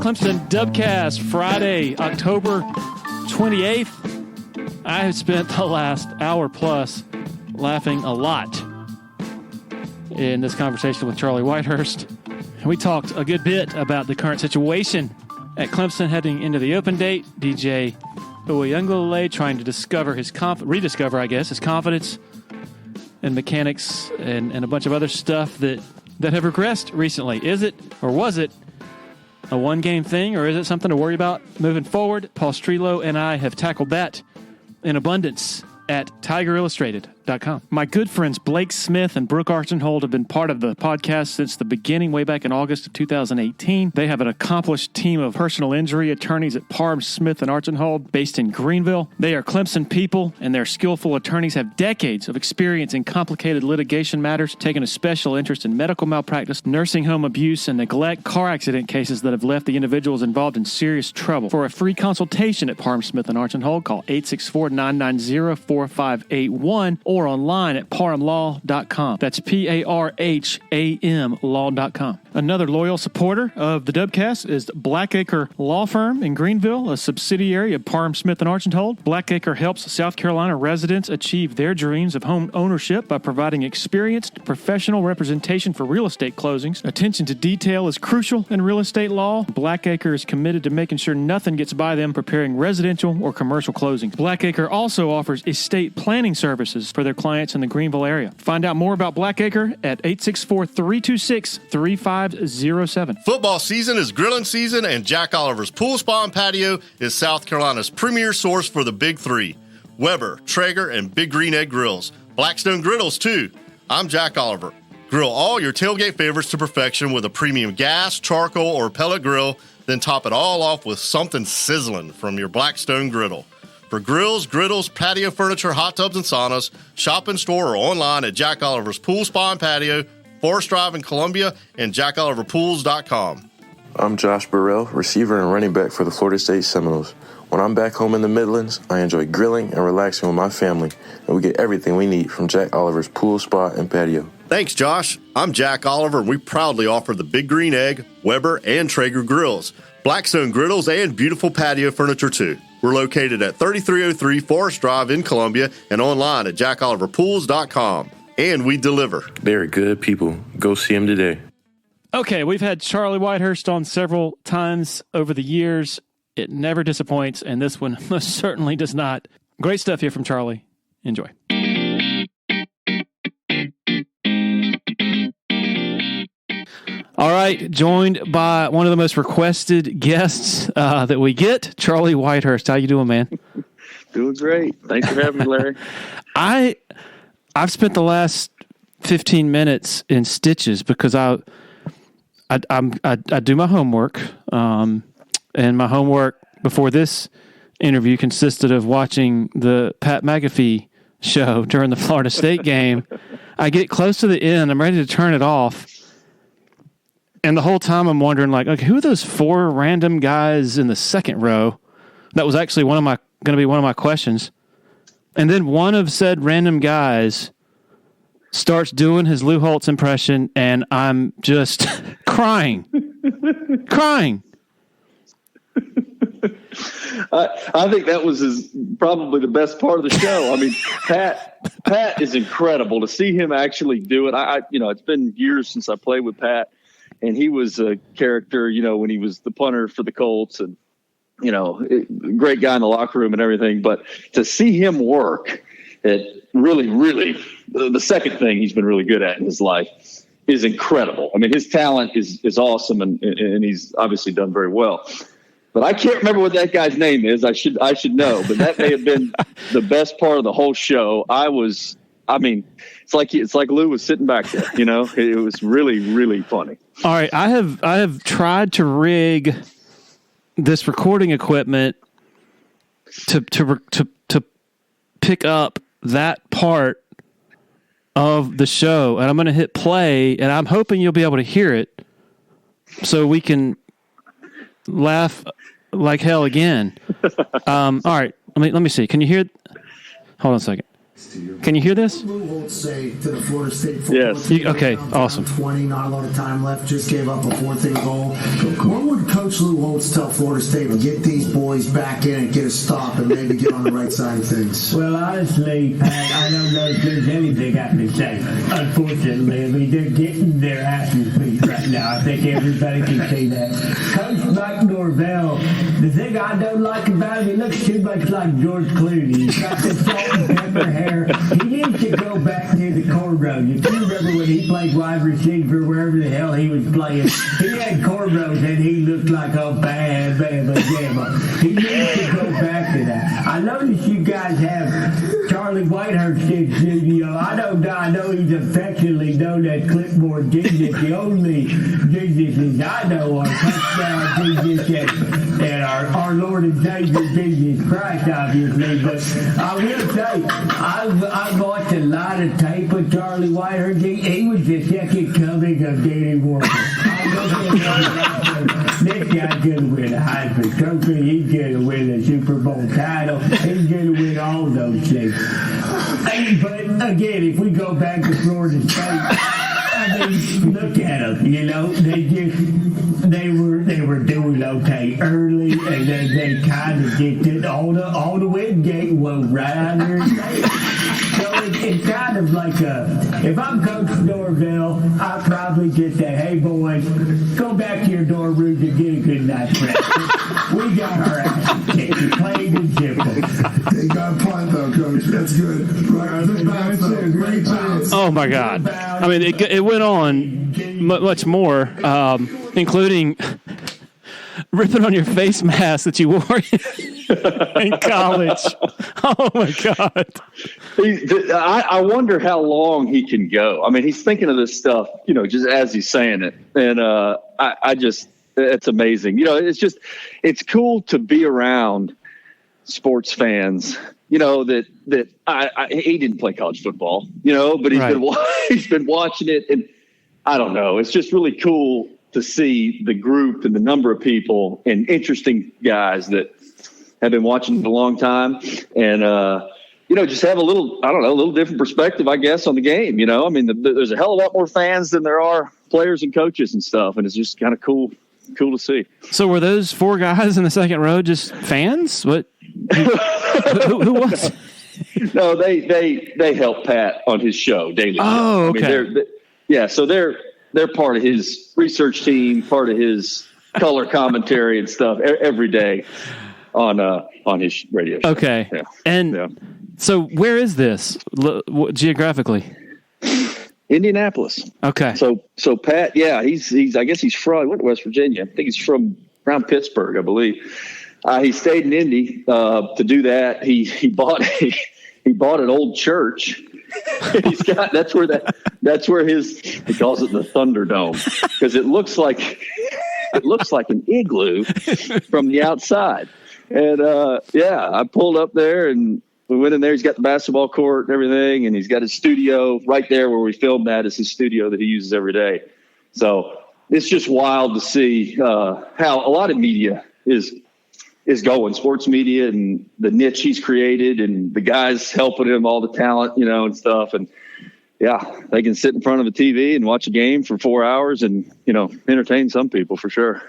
Clemson Dubcast, Friday, October 28th. I have spent the last hour plus laughing a lot in this conversation with Charlie Whitehurst. And we talked a good bit about the current situation at Clemson heading into the open date. DJ Uiagalelei trying to rediscover his confidence and mechanics and a bunch of other stuff that have regressed recently. Is it, or was it, a one-game thing, or is it something to worry about moving forward? Paul Strelo and I have tackled that in abundance at TigerIllustrated.com. My good friends Blake Smith and Brooke Archenhold have been part of the podcast since the beginning, way back in August of 2018. They have an accomplished team of personal injury attorneys at Parham, Smith, and Archenhold, based in Greenville. They are Clemson people, and their skillful attorneys have decades of experience in complicated litigation matters, taking a special interest in medical malpractice, nursing home abuse, and neglect, car accident cases that have left the individuals involved in serious trouble. For a free consultation at Parham, Smith, and Archenhold, call 864-990-4581 or online at parhamlaw.com. That's Parham law.com. Another loyal supporter of the Dubcast is Blackacre Law Firm in Greenville, a subsidiary of Parham, Smith, and Archenhold. Blackacre helps South Carolina residents achieve their dreams of home ownership by providing experienced professional representation for real estate closings. Attention to detail is crucial in real estate law. Blackacre is committed to making sure nothing gets by them preparing residential or commercial closings. Blackacre also offers estate planning services for their clients in the Greenville area. Find out more about Blackacre at 864-326-3507. Football season is grilling season, and Jack Oliver's Pool Spa and Patio is South Carolina's premier source for the big three: Weber, Traeger, and Big Green Egg Grills. Blackstone Griddles, too. I'm Jack Oliver. Grill all your tailgate favorites to perfection with a premium gas, charcoal, or pellet grill, then top it all off with something sizzling from your Blackstone griddle. For grills, griddles, patio furniture, hot tubs, and saunas, shop in store or online at Jack Oliver's Pool Spa and Patio, Forest Drive in Columbia, and jackoliverpools.com. I'm Josh Burrell, receiver and running back for the Florida State Seminoles. When I'm back home in the Midlands, I enjoy grilling and relaxing with my family, and we get everything we need from Jack Oliver's Pool Spa and Patio. Thanks, Josh. I'm Jack Oliver, and we proudly offer the Big Green Egg, Weber, and Traeger grills, Blackstone griddles, and beautiful patio furniture, too. We're located at 3303 Forest Drive in Columbia and online at jackoliverpools.com. And we deliver. They're good people. Go see them today. Okay, we've had Charlie Whitehurst on several times over the years. It never disappoints, and this one most certainly does not. Great stuff here from Charlie. Enjoy. All right, joined by one of the most requested guests that we get, Charlie Whitehurst. How you doing, man? Doing great. Thanks for having me, Larry. I've spent the last 15 minutes in stitches because I do my homework, and my homework before this interview consisted of watching the Pat McAfee show during the Florida State game. I get close to the end. I'm ready to turn it off. And the whole time I'm wondering, like, okay, who are those four random guys in the second row? That was actually going to be one of my questions. And then one of said random guys starts doing his Lou Holtz impression, and I'm just crying. I think that was probably the best part of the show. I mean, Pat is incredible to see him actually do it. It's been years since I played with Pat, and he was a character, when he was the punter for the Colts, and great guy in the locker room and everything. But to see him work at really, really the second thing he's been really good at in his life is incredible. I mean, his talent is awesome, and he's obviously done very well. But I can't remember what that guy's name is. I should know, but that may have been the best part of the whole show. It's like Lou was sitting back there, It was really, really funny. All right, I have tried to rig this recording equipment to pick up that part of the show, and I'm going to hit play, and I'm hoping you'll be able to hear it so we can laugh like hell again. All right, let me see. Can you hear? Hold on a second. Can you hear this? Lou Holtz say to the Florida State football Yes. team, Okay, awesome. 20, not a lot of time left, just gave up a 4th goal. What would Coach Lou Holtz tell Florida State to get these boys back in and get a stop and maybe get on the right side of things? Well, honestly, Pat, I don't know if there's anything I can say. Unfortunately, I mean, they're getting their asses beat right now. I think everybody can see that. Coach Mike Norvell, the thing I don't like about him, he looks too much like George Clooney. He's got this salt and pepper hair. He needs to go back to the cornrows. If you remember when he played wide receiver, wherever the hell he was playing, he had cornrows and he looked like a bad jamma. He needs to go back to that. I noticed you guys have Charlie Whitehurst in studio. I know he's affectionately known as Clipboard Jesus. The only Jesuses I know are touchdown Jesus and our Lord and Savior Jesus Christ, obviously. But I will say, I've watched a lot of tape with Charlie Whitehurst. He was the second coming of Danny Warren. This guy's going to win a Heisman Trophy. He's going to win a Super Bowl title. He's going to win all those things. But again, if we go back to Florida State, I mean, look at them. You know, they were doing okay early, and then they kind of get all the wind gate was right on their face. So it's kind of like if I'm Coach Norvell, I'll probably just say, hey boys, go back to your dorm rooms and get a good night's rest. We got our ass kicked, plain and simple. You got a point though, Coach. That's good. Great bounce. Oh my God! I mean, it went on much more, including ripping on your face mask that you wore in college. Oh my God! I wonder how long he can go. I mean, he's thinking of this stuff, you know, just as he's saying it, and I just, it's amazing. You know, it's cool to be around sports fans. You know, that he didn't play college football, you know, but he's been watching it, and I don't know. It's just really cool to see the group and the number of people and interesting guys that have been watching for a long time, and you know, just have a little different perspective, I guess, on the game. You know, I mean, there's a hell of a lot more fans than there are players and coaches and stuff, and it's just kind of cool to see. So were those 4 guys in the second row just fans? What? Who was? No, they help Pat on his show daily. Oh, okay. I mean, so they're part of his research team, part of his color commentary and stuff every day on his radio show. Okay. Yeah. And so where is this geographically? Indianapolis. Okay. So Pat, he's I guess he's from West Virginia. I think he's from around Pittsburgh, I believe. He stayed in Indy to do that. He bought an old church. That's where he calls it the Thunderdome, because it looks like an igloo from the outside. And I pulled up there and we went in there. He's got the basketball court and everything, and he's got his studio right there where we filmed that is his studio that he uses every day. So it's just wild to see how a lot of media is going, sports media, and the niche he's created, and the guys helping him, all the talent, you know, and stuff. And yeah, they can sit in front of a TV and watch a game for 4 hours and, you know, entertain some people for sure.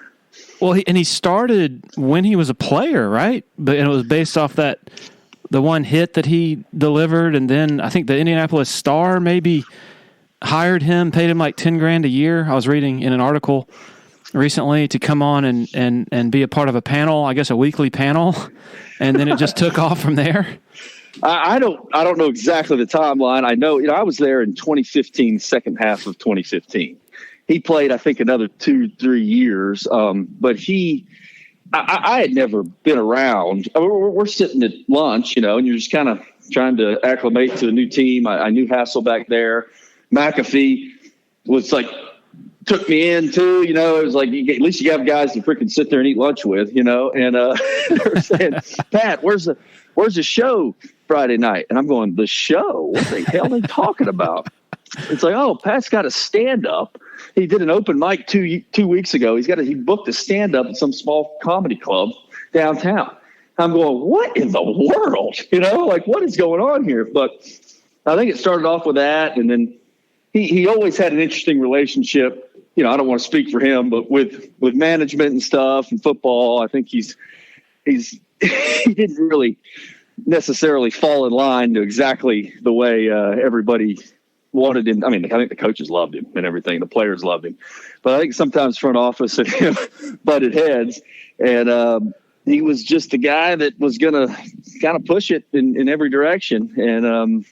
Well, he started when he was a player, right? But it was based off the one hit that he delivered, and then I think the Indianapolis Star maybe hired him, paid him like $10,000 a year. I was reading in an article recently to come on and be a part of a panel, I guess a weekly panel, and then it just took off from there. I don't know exactly the timeline. I know, you know, I was there in 2015, second half of 2015. He played, I think, another 2-3 years, but I had never been around. I mean, we're sitting at lunch, you know, and you're just kind of trying to acclimate to a new team. I knew Hassel back there. McAfee was like, took me in too, you know. It was like, at least you have guys to freaking sit there and eat lunch with, you know. And they're saying, Pat, where's the show Friday night? And I'm going, the show? What the hell are they talking about? It's like, oh, Pat's got a stand-up. He did an open mic two weeks ago. He booked a stand-up at some small comedy club downtown. I'm going, what in the world? Like, what is going on here? But I think it started off with that. And then he always had an interesting relationship. I don't want to speak for him, but with management and stuff and football, I think he didn't really necessarily fall in line to exactly the way everybody wanted him. I mean, I think the coaches loved him and everything. The players loved him. But I think sometimes front office and him butted heads. And he was just the guy that was going to kind of push it in every direction. And,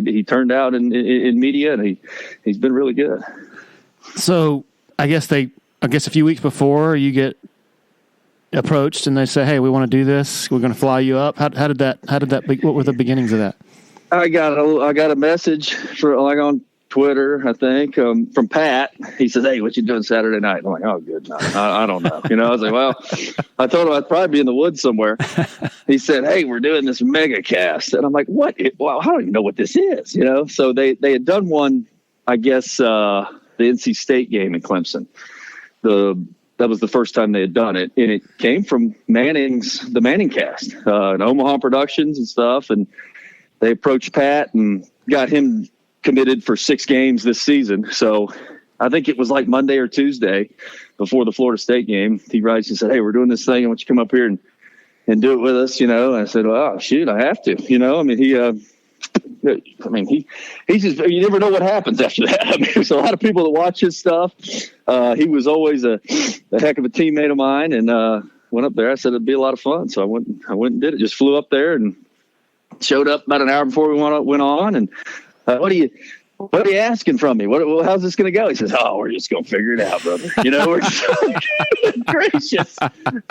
he turned out in media, and he's been really good. So I guess a few weeks before you get approached and they say, "Hey, we want to do this. We're going to fly you up." How did that what were the beginnings of that? I got a message on Twitter, I think, from Pat. He says, "Hey, what you doing Saturday night?" And I'm like, "Oh, good. No, I don't know." I was like, "Well," I told him I'd probably be in the woods somewhere. He said, "Hey, we're doing this mega cast," and I'm like, "What? Well, I don't even know what this is." So they had done one, I guess, the NC State game in Clemson. That was the first time they had done it, and it came from the Manning cast, and Omaha Productions and stuff, and they approached Pat and got him committed for 6 games this season. So I think it was like Monday or Tuesday before the Florida State game. He writes and said, "Hey, we're doing this thing. I want you to come up here and do it with us." And I said, "Well, shoot, I have to." He's just, you never know what happens after that. There's a lot of people that watch his stuff. He was always a heck of a teammate of mine, and went up there. I said it'd be a lot of fun. So I went and did it. Just flew up there and showed up about an hour before we went on. And what are you asking from me? How's this going to go? He says, "Oh, we're just going to figure it out, brother." We're so gracious.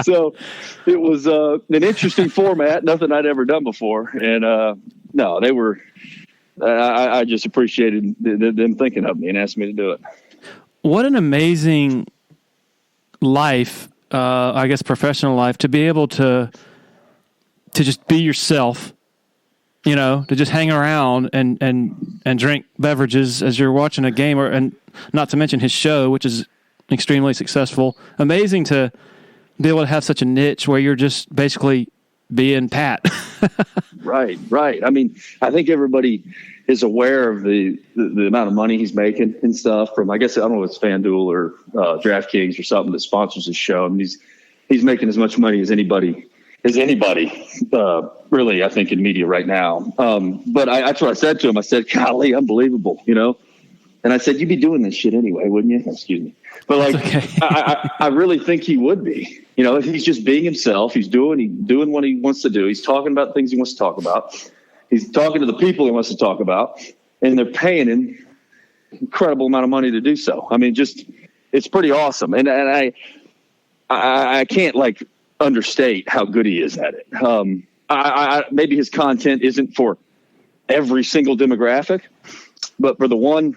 So it was an interesting format, nothing I'd ever done before. And no, they were. I just appreciated them thinking of me and asking me to do it. What an amazing life, I guess professional life, to be able to just be yourself, to just hang around and drink beverages as you're watching a game, and not to mention his show, which is extremely successful. Amazing to be able to have such a niche where you're just basically being Pat. Right. I mean, I think everybody is aware of the amount of money he's making and stuff from, I guess, I don't know if it's FanDuel or DraftKings or something that sponsors his show. I mean, he's making as much money as anybody, really, I think, in media right now. But that's what I said to him. I said, "Golly, unbelievable," And I said, "You'd be doing this shit anyway, wouldn't you?" Excuse me. But okay. I really think he would be. He's just being himself. He's doing what he wants to do. He's talking about things he wants to talk about. He's talking to the people he wants to talk about, and they're paying him incredible amount of money to do so. I mean, it's pretty awesome. And I can't understate how good he is at it. Maybe his content isn't for every single demographic, but for the one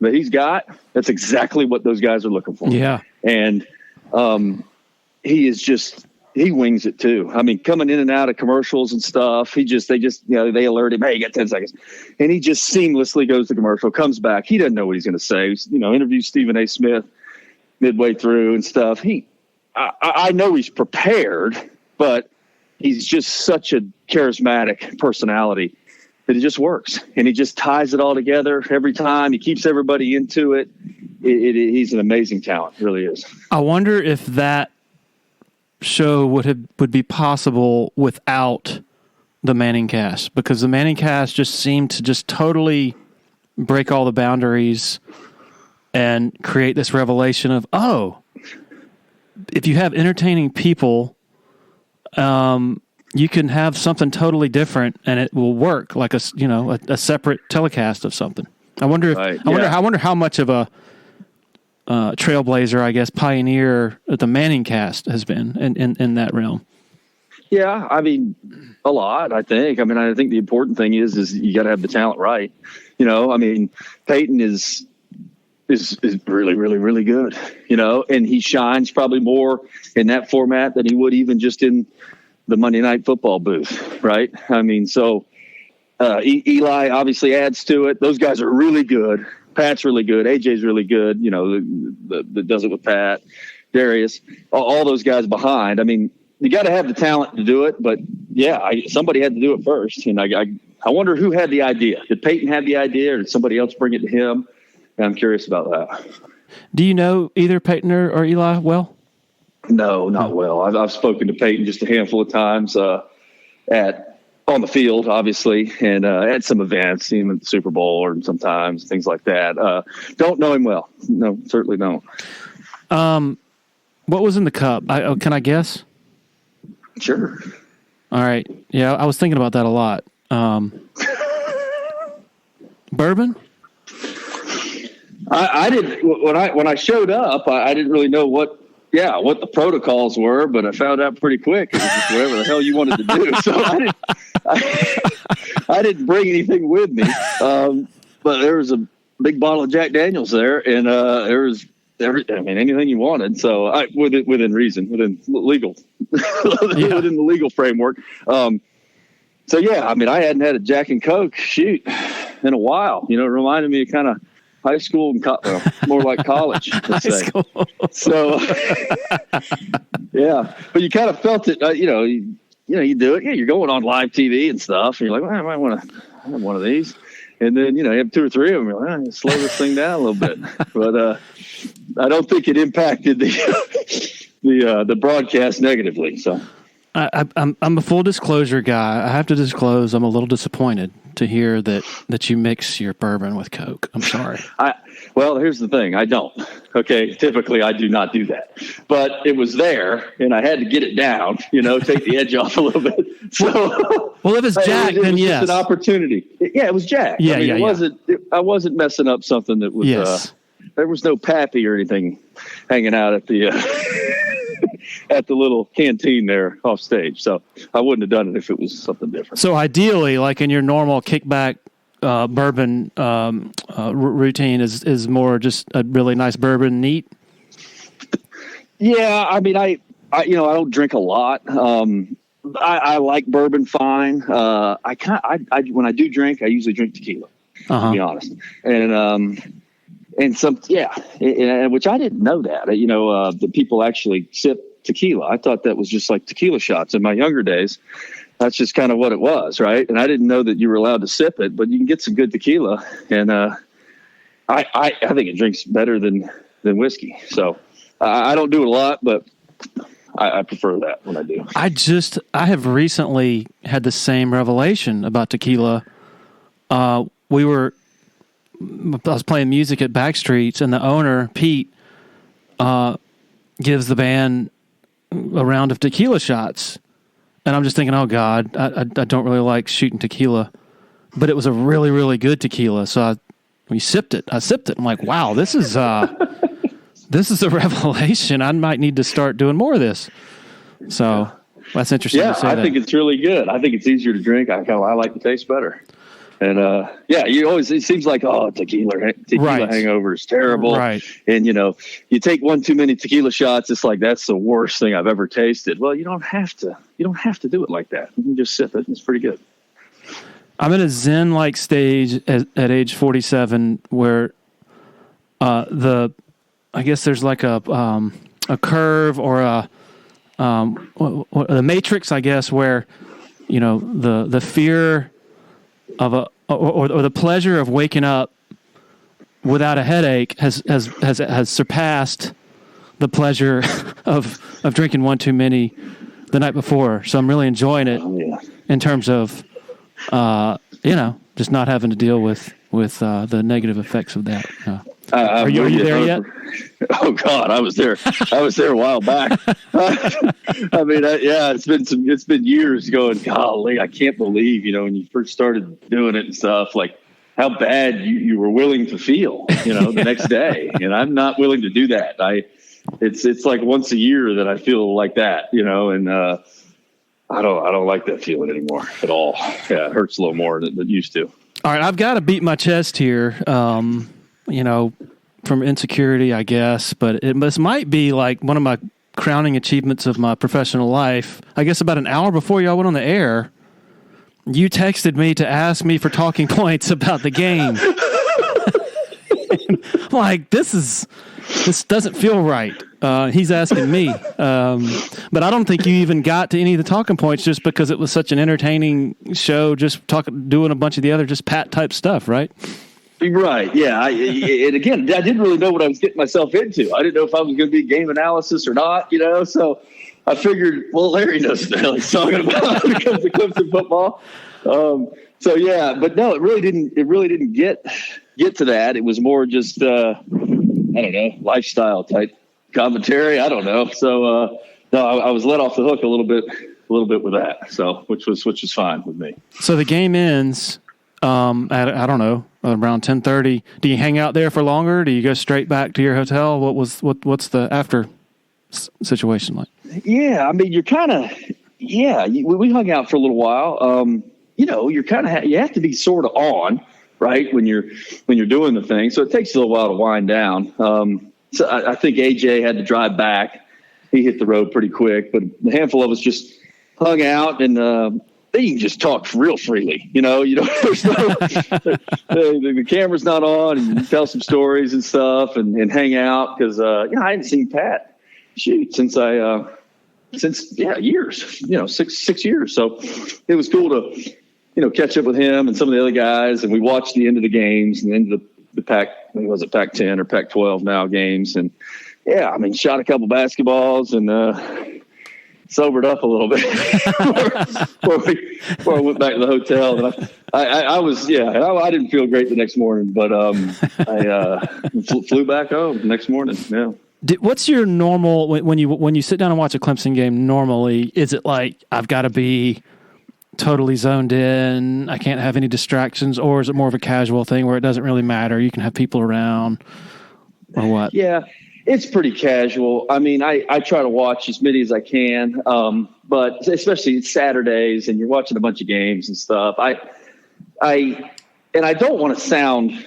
that he's got, that's exactly what those guys are looking for. Yeah. And he wings it too. I mean, coming in and out of commercials and stuff, they alert him, "Hey, you got 10 seconds. And he just seamlessly goes to commercial, comes back. He doesn't know what he's going to say. Interviews Stephen A. Smith midway through and stuff. I know he's prepared, but he's just such a charismatic personality that it just works. And he just ties it all together every time. He keeps everybody into it. He's an amazing talent, really is. I wonder if that show would be possible without the Manning cast, because the Manning cast just seemed to just totally break all the boundaries and create this revelation of, if you have entertaining people, you can have something totally different and it will work like a separate telecast of something. I wonder how much of a trailblazer, I guess, pioneer the Manning cast has been in that realm. Yeah, I mean, a lot, I think. I mean, I think the important thing is you got to have the talent right. I mean, Peyton is really, really, really good, and he shines probably more in that format than he would even just in the Monday Night Football booth, right? I mean, so Eli obviously adds to it. Those guys are really good. Pat's really good. AJ's really good. That does it with Pat, Darius, all those guys behind. I mean, you got to have the talent to do it. But yeah, somebody had to do it first. And I wonder who had the idea. Did Peyton have the idea, or did somebody else bring it to him? And I'm curious about that. Do you know either Peyton or Eli well? No, not well. I've spoken to Peyton just a handful of times on the field, obviously, and at some events, seen him at the Super Bowl or sometimes things like that. Don't know him well. No, certainly don't. What was in the cup? Can I guess? Sure. All right. Yeah, I was thinking about that a lot. Bourbon? I didn't when I showed up. I didn't really know what the protocols were, but I found out pretty quick. It was just whatever the hell you wanted to do. So I didn't bring anything with me. But there was a big bottle of Jack Daniels there, and there was anything you wanted. So within reason, within legal, within the legal framework. So yeah, I hadn't had a Jack and Coke in a while. It reminded me of kind of high school and more like college. Let's say. So yeah, but you kind of felt it. You do it. Yeah, you're going on live TV and stuff, and you're like, well, I might want to have one of these. And then you have 2 or 3 of them. You're like, slow this thing down a little bit. But I don't think it impacted the broadcast negatively. So I'm a full disclosure guy. I have to disclose I'm a little disappointed to hear that you mix your bourbon with Coke. I'm sorry. Well, here's the thing. I don't. Okay. Typically I do not do that, but it was there and I had to get it down, take the edge off a little bit. So, well, if it's Jack, then yes. It's an opportunity. Yeah, it was Jack. Yeah, I wasn't messing up something that was, yes. There was no Pappy or anything hanging out at the, at the little canteen there off stage. So I wouldn't have done it if it was something different. So ideally, like in your normal kickback bourbon routine is more just a really nice bourbon neat. Yeah. I don't drink a lot. I like bourbon fine. When I do drink, I usually drink tequila, to be honest. And some, which I didn't know that, that people actually sip tequila. I thought that was just like tequila shots in my younger days. That's just kind of what it was. Right. And I didn't know that you were allowed to sip it, but you can get some good tequila. And, I think it drinks better than whiskey. So I don't do it a lot, but I prefer that when I do. I have recently had the same revelation about tequila. I was playing music at Backstreets, and the owner, Pete, gives the band a round of tequila shots. And I'm just thinking, oh, God, I don't really like shooting tequila. But it was a really, really good tequila. So we sipped it. I sipped it. I'm like, wow, this is a revelation. I might need to start doing more of this. So that's interesting to say. I think it's really good. I think it's easier to drink. I like the taste better. And, it seems like, tequila right. hangover is terrible. Right. And, you take one too many tequila shots. It's like, that's the worst thing I've ever tasted. Well, you don't have to do it like that. You can just sip it. It's pretty good. I'm in a Zen-like stage at age 47 where, I guess there's like a curve or the matrix, I guess, where, the fear of or the pleasure of waking up without a headache has surpassed the pleasure of drinking one too many the night before. So I'm really enjoying it in terms of just not having to deal with the negative effects of that. Are you there yet? Oh God, I was there. I was there a while back. It's been years going, golly, I can't believe, when you first started doing it and stuff, like how bad you were willing to feel, the next day. And I'm not willing to do that. It's like once a year that I feel like that, and I don't like that feeling anymore at all. Yeah, it hurts a little more than it used to. All right, I've got to beat my chest here. From insecurity, I guess, but this might be like one of my crowning achievements of my professional life. I guess about an hour before y'all went on the air, you texted me to ask me for talking points about the game. Like, this doesn't feel right. He's asking me. But I don't think you even got to any of the talking points just because it was such an entertaining show, just doing a bunch of the other just Pat type stuff, right? Right. Yeah. And again, I didn't really know what I was getting myself into. I didn't know if I was going to be game analysis or not, so I figured, well, Larry knows what the hell he's talking about when it comes to Clemson football. So yeah, but no, it really didn't get to that. It was more just, I don't know, lifestyle type commentary. I don't know. So, no, I was let off the hook a little bit with that. So, which was fine with me. So the game ends, at, I don't know, around 10:30. Do you hang out there for longer? Do you go straight back to your hotel? What's the after situation like? Yeah. I mean, you're kind of, we hung out for a little while. You're kind of, you have to be sort of on, right, when you're doing the thing. So it takes a little while to wind down. So I think AJ had to drive back. He hit the road pretty quick, but a handful of us just hung out and they can just talk real freely. There's the camera's not on, and you tell some stories and stuff and hang out because I hadn't seen Pat shoot since years, 6 years. So it was cool to, catch up with him and some of the other guys. And we watched the end of the games and the end of the Pac-10 or Pac-12 now games. And yeah, I mean, shot a couple basketballs and, sobered up a little bit before I went back to the hotel. And I didn't feel great the next morning, but I flew back home the next morning. Yeah. What's your normal when you sit down and watch a Clemson game? Normally, is it like I've got to be totally zoned in, I can't have any distractions, or is it more of a casual thing where it doesn't really matter? You can have people around, or what? Yeah. It's pretty casual. I mean, I try to watch as many as I can, but especially Saturdays and you're watching a bunch of games and stuff. I don't want to sound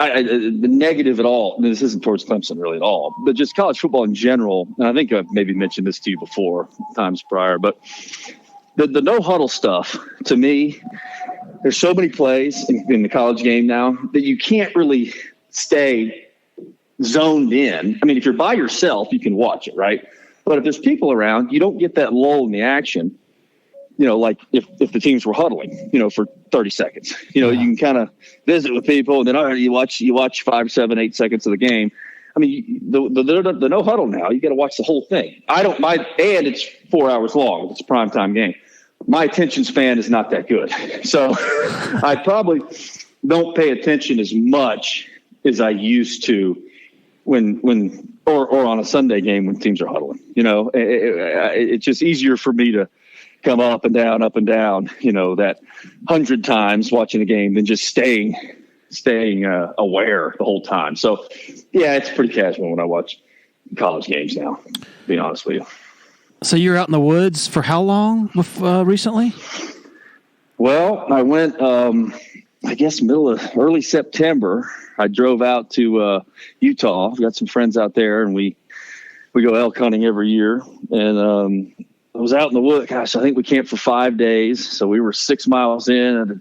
negative at all. This isn't towards Clemson really at all, but just college football in general. And I think I've maybe mentioned this to you before times prior, but the no huddle stuff to me, there's so many plays in the college game now that you can't really stay zoned in. I mean, if you're by yourself, you can watch it, right? But if there's people around, you don't get that lull in the action, like if the teams were huddling, for 30 seconds, you can kind of visit with people and then you watch 5, 7, 8 seconds of the game. I mean, the no huddle now, you got to watch the whole thing. And it's 4 hours long. It's a primetime game. My attention span is not that good. So I probably don't pay attention as much as I used to when on a Sunday game when teams are huddling. It's just easier for me to come up and down, that 100 times watching a game than just staying aware the whole time. So yeah, it's pretty casual when I watch college games now, being honest with you. So you're out in the woods for how long recently? Well, I went, I guess early September. I drove out to Utah. I've got some friends out there, and we go elk hunting every year. And I was out in the woods. Gosh, I think we camped for 5 days. So we were 6 miles in and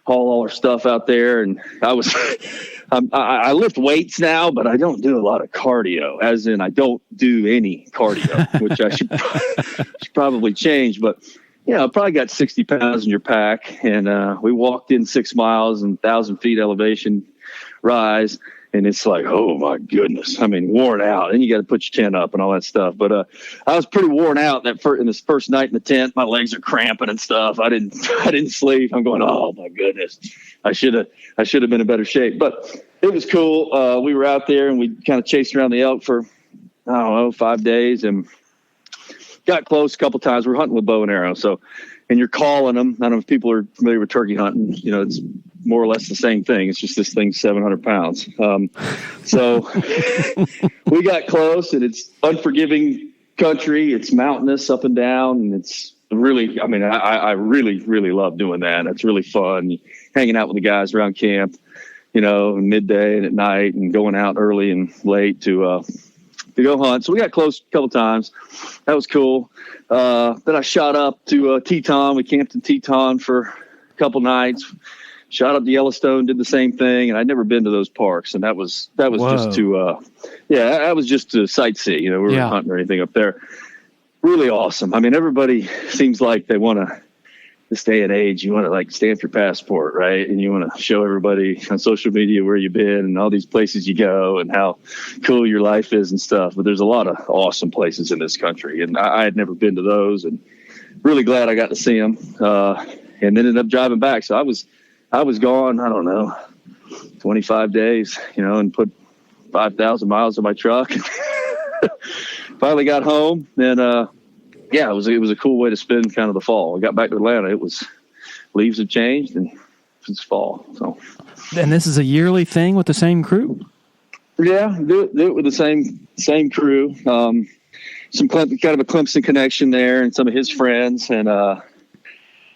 haul all our stuff out there. And I lift weights now, but I don't do a lot of cardio, as in I don't do any cardio, which I should probably change. But I probably got 60 pounds in your pack. And we walked in 6 miles and 1,000 feet elevation rise, and it's like, oh my goodness, I mean, worn out, and you got to put your tent up and all that stuff. But I was pretty worn out in this first night in the tent. My legs are cramping and stuff. I didn't sleep. I'm going, oh my goodness, I should have been in better shape. But it was cool. We were out there and we kind of chased around the elk for 5 days and got close a couple times. We're hunting with bow and arrow, and you're calling them. I don't know if people are familiar with turkey hunting. It's more or less the same thing. It's just this thing's 700 pounds. So we got close, and it's unforgiving country. It's mountainous up and down, and it's really, I mean, I really, really love doing that. It's really fun hanging out with the guys around camp, midday and at night, and going out early and late to go hunt. So we got close a couple times. That was cool. Then I shot up to Teton. We camped in Teton for a couple nights. shot up to Yellowstone, did the same thing. And I'd never been to those parks. And that was Whoa. just to, that was just to sightsee. We weren't hunting or anything up there. Really awesome. I mean, everybody seems like they want to, this day and age, you want to like stamp your passport, right? And you want to show everybody on social media where you've been and all these places you go and how cool your life is and stuff. But there's a lot of awesome places in this country, and I had never been to those, and really glad I got to see them. And ended up driving back. So I was gone, I don't know, 25 days, and put 5,000 miles on my truck. Finally got home, and it was a cool way to spend kind of the fall. I got back to Atlanta. It was leaves have changed and it's fall. So, and this is a yearly thing with the same crew. Yeah, do it with the same crew. Some kind of a Clemson connection there, and some of his friends. And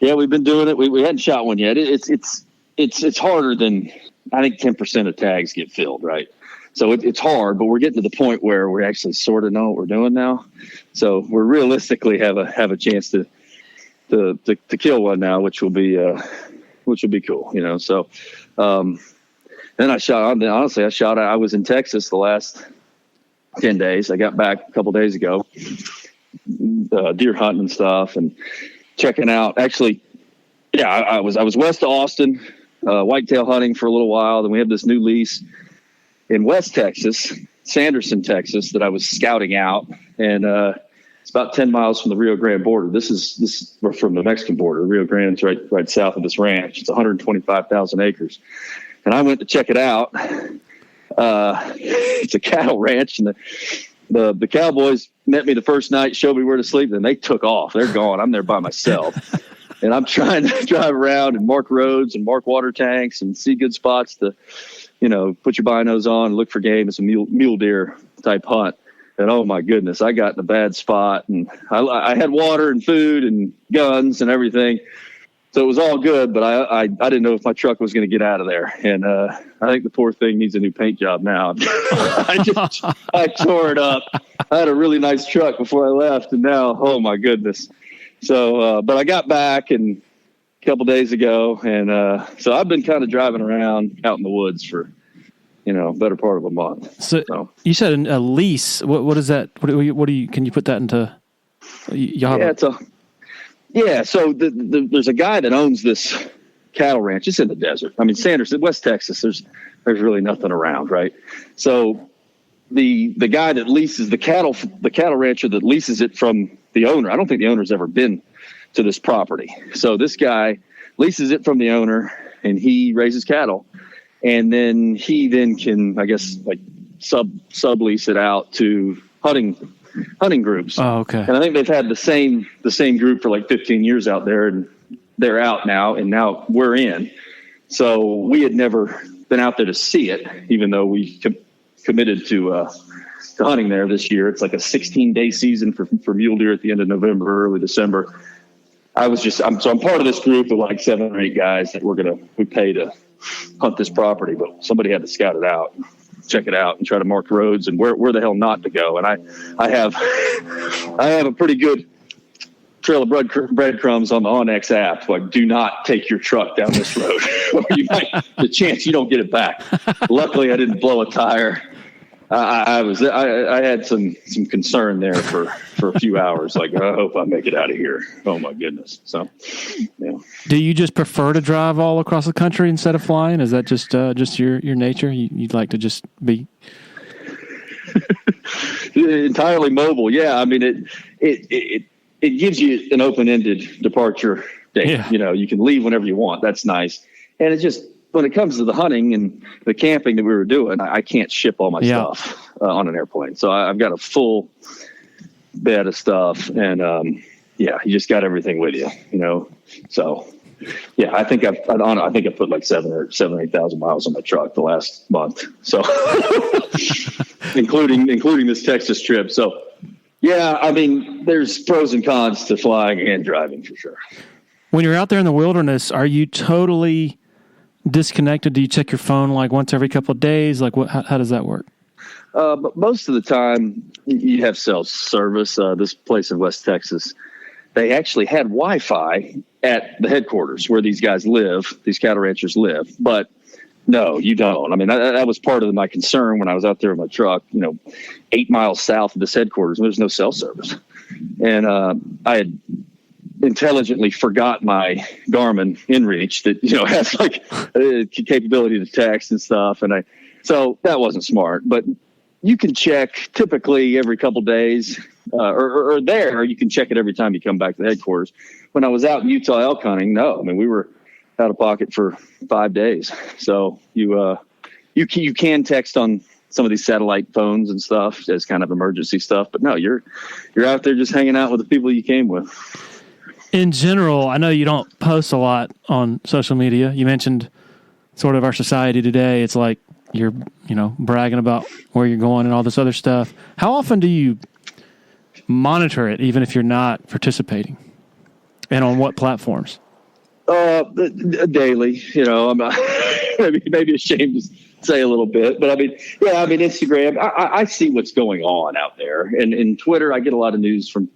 we've been doing it. We hadn't shot one yet. It's harder than I think 10% of tags get filled, right? So it's hard, but we're getting to the point where we actually sort of know what we're doing now. So we're realistically have a chance to kill one now, which will be cool, So then I shot. Honestly, I was in Texas the last 10 days. I got back a couple days ago, deer hunting and stuff, and checking out. Actually, I was west of Austin, whitetail hunting for a little while. Then we have this new lease in West Texas, Sanderson, Texas, that I was scouting out, and it's about 10 miles from the Rio Grande border. This is from the Mexican border. Rio Grande's right south of this ranch. It's 125,000 acres, and I went to check it out. It's a cattle ranch, and the cowboys met me the first night, showed me where to sleep, and they took off. They're gone. I'm there by myself, and I'm trying to drive around and mark roads and mark water tanks and see good spots to, put your binos on, look for game. It's a mule deer type hunt. And oh my goodness, I got in a bad spot, and I had water and food and guns and everything. So it was all good, but I didn't know if my truck was going to get out of there. And I think the poor thing needs a new paint job now. I tore it up. I had a really nice truck before I left, and now, oh my goodness. So, but I got back and a couple days ago, and so I've been kind of driving around out in the woods for, better part of a month. So you said a lease. What is that? What do you? Can you put that into? So there's a guy that owns this cattle ranch. It's in the desert. I mean, Sanderson, West Texas. There's really nothing around, right? So the guy that leases the cattle rancher that leases it from the owner. I don't think the owner's ever been to this property. So this guy leases it from the owner, and he raises cattle, and then he can, I guess, like sublease it out to hunting groups. Oh, okay. And I think they've had the same group for like 15 years out there, and they're out now, and now we're in. So we had never been out there to see it, even though we committed to hunting there this year. It's like a 16-day season for mule deer at the end of November, early December. I'm part of this group of like 7 or 8 guys that we pay to hunt this property, but somebody had to scout it out, check it out, and try to mark roads and where the hell not to go. And I have a pretty good trail of breadcrumbs on the OnX app. Like, do not take your truck down this road, or the chance you don't get it back. Luckily, I didn't blow a tire. I had some concern there for a few hours. Like, I hope I make it out of here. Oh my goodness. So, yeah. Do you just prefer to drive all across the country instead of flying? Is that just your nature? You'd like to just be entirely mobile? Yeah. I mean, it gives you an open-ended departure date. Yeah. You can leave whenever you want. That's nice. And it just, when it comes to the hunting and the camping that we were doing, I can't ship all my stuff on an airplane. So I've got a full bed of stuff, and you just got everything with you, So yeah, I think I put like 7,000 or 8,000 miles on my truck the last month. So including this Texas trip. So yeah, I mean, there's pros and cons to flying and driving for sure. When you're out there in the wilderness, are you totally disconnected? Do you check your phone like once every couple of days? Like, how does that work? But most of the time you have cell service. This place in West Texas they actually had Wi-Fi at the headquarters where these guys live, these cattle ranchers live. But no, you don't. I mean, that was part of my concern when I was out there in my truck, 8 miles south of this headquarters, and there's no cell service. And I had intelligently forgot my Garmin InReach that, has like capability to text and stuff. And so that wasn't smart, but you can check typically every couple days or you can check it every time you come back to the headquarters. When I was out in Utah elk hunting, no, I mean, we were out of pocket for 5 days. So you can text on some of these satellite phones and stuff as kind of emergency stuff, but no, you're out there just hanging out with the people you came with. In general, I know you don't post a lot on social media. You mentioned sort of our society today. It's like you're, bragging about where you're going and all this other stuff. How often do you monitor it, even if you're not participating? And on what platforms? Daily, I'm not, maybe ashamed to say a little bit, but Instagram, I see what's going on out there. And in Twitter, I get a lot of news from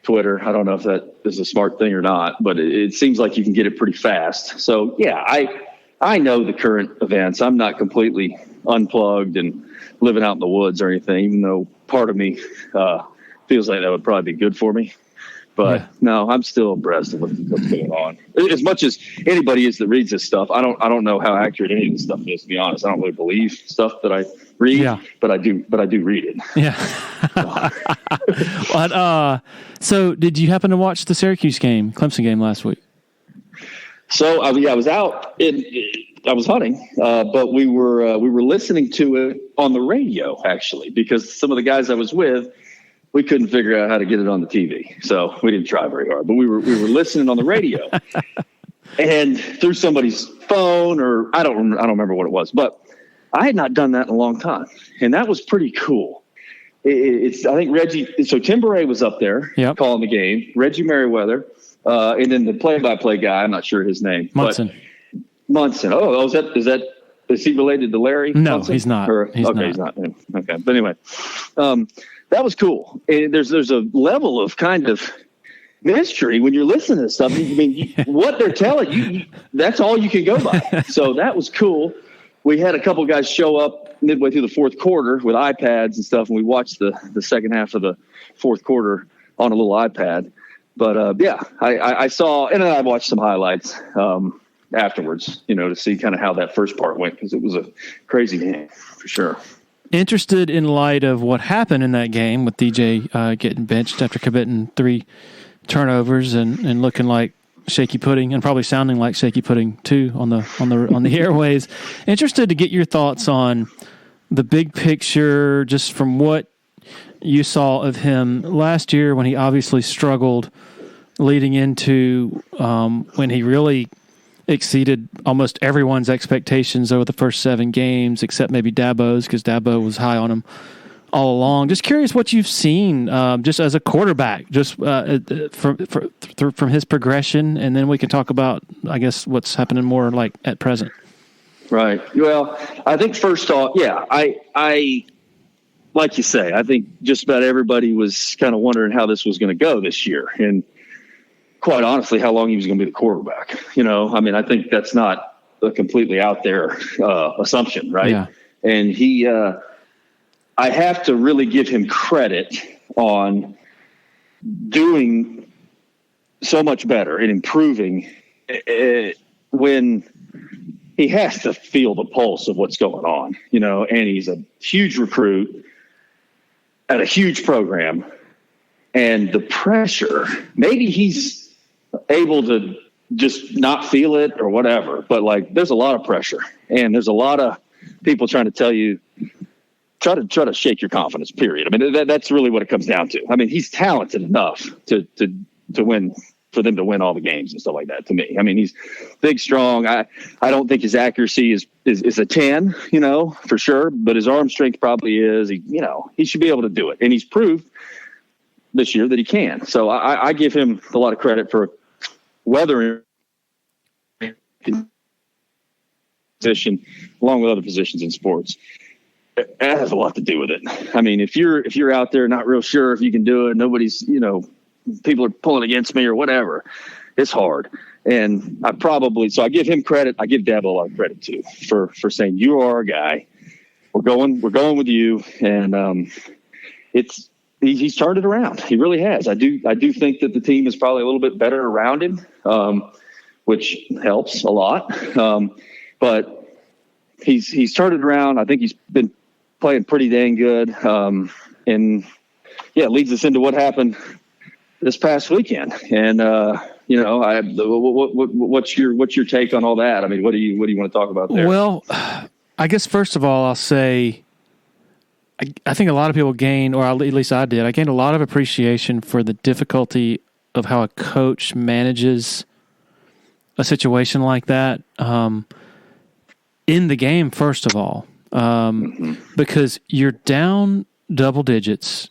Twitter. I don't know if that is a smart thing or not, but it seems like you can get it pretty fast. So yeah, I know the current events. I'm not completely unplugged and living out in the woods or anything, even though part of me feels like that would probably be good for me. But no, I'm still abreast of what's going on. As much as anybody is that reads this stuff, I don't know how accurate any of this stuff is, to be honest. I don't really believe stuff that I read, but I do read it. Yeah. But, so did you happen to watch the Syracuse game, Clemson game last week? So I was out I was hunting, but we were listening to it on the radio actually, because some of the guys I was with, we couldn't figure out how to get it on the TV. So we didn't try very hard, but we were listening on the radio and through somebody's phone, or I don't remember what it was, but I had not done that in a long time. And that was pretty cool. I think Tim Beret was up there calling the game, Reggie Merriweather, and then the play-by-play guy, I'm not sure his name. Munson. Oh, is he related to Larry? No, Munson? he's not. He's not. Okay. But anyway, that was cool. And there's a level of kind of mystery when you're listening to stuff. I mean, what they're telling you, that's all you can go by. So that was cool. We had a couple guys show up midway through the fourth quarter with iPads and stuff, and we watched the second half of the fourth quarter on a little iPad. But I saw, and then I watched some highlights afterwards, to see kind of how that first part went, because it was a crazy game for sure. Interested in light of what happened in that game with DJ getting benched after committing 3 turnovers and looking like shaky pudding, and probably sounding like shaky pudding too on the airways. Interested to get your thoughts on the big picture, just from what you saw of him last year when he obviously struggled, leading into when he really exceeded almost everyone's expectations over the first 7 games, except maybe Dabo's, because Dabo was high on him all along. Just curious what you've seen just as a quarterback, just from his progression, and then we can talk about, I guess, what's happening more like at present. Right. Well, I think first off, I like you say, I think just about everybody was kind of wondering how this was going to go this year, and quite honestly, how long he was going to be the quarterback. I think that's not a completely out there assumption, right? Yeah. And he, I have to really give him credit on doing so much better and improving when he has to feel the pulse of what's going on, and he's a huge recruit at a huge program, and the pressure, maybe he's able to just not feel it or whatever, but like there's a lot of pressure, and there's a lot of people trying to tell you, try to shake your confidence, period. I mean, that's really what it comes down to. I mean, he's talented enough to win, for them to win all the games and stuff like that, to me. I mean, he's big, strong. I don't think his accuracy is a 10, for sure, but his arm strength probably is. He should be able to do it, and he's proved this year that he can. So I give him a lot of credit for weathering position along with other positions in sports. That has a lot to do with it. I mean, if you're out there not real sure if you can do it, nobody's, people are pulling against me or whatever. It's hard. And so I give him credit. I give Dabo a lot of credit too for saying, you are our guy. We're going with you. And he's turned it around. He really has. I do think that the team is probably a little bit better around him, which helps a lot. But he's turned it around. I think he's been playing pretty dang good. And yeah, it leads us into what happened this past weekend. And, what's your take on all that? I mean, what do you want to talk about there? Well, I guess first of all, I'll say, I think a lot of people gain, or at least I did, I gained a lot of appreciation for the difficulty of how a coach manages a situation like that in the game, first of all, because you're down double digits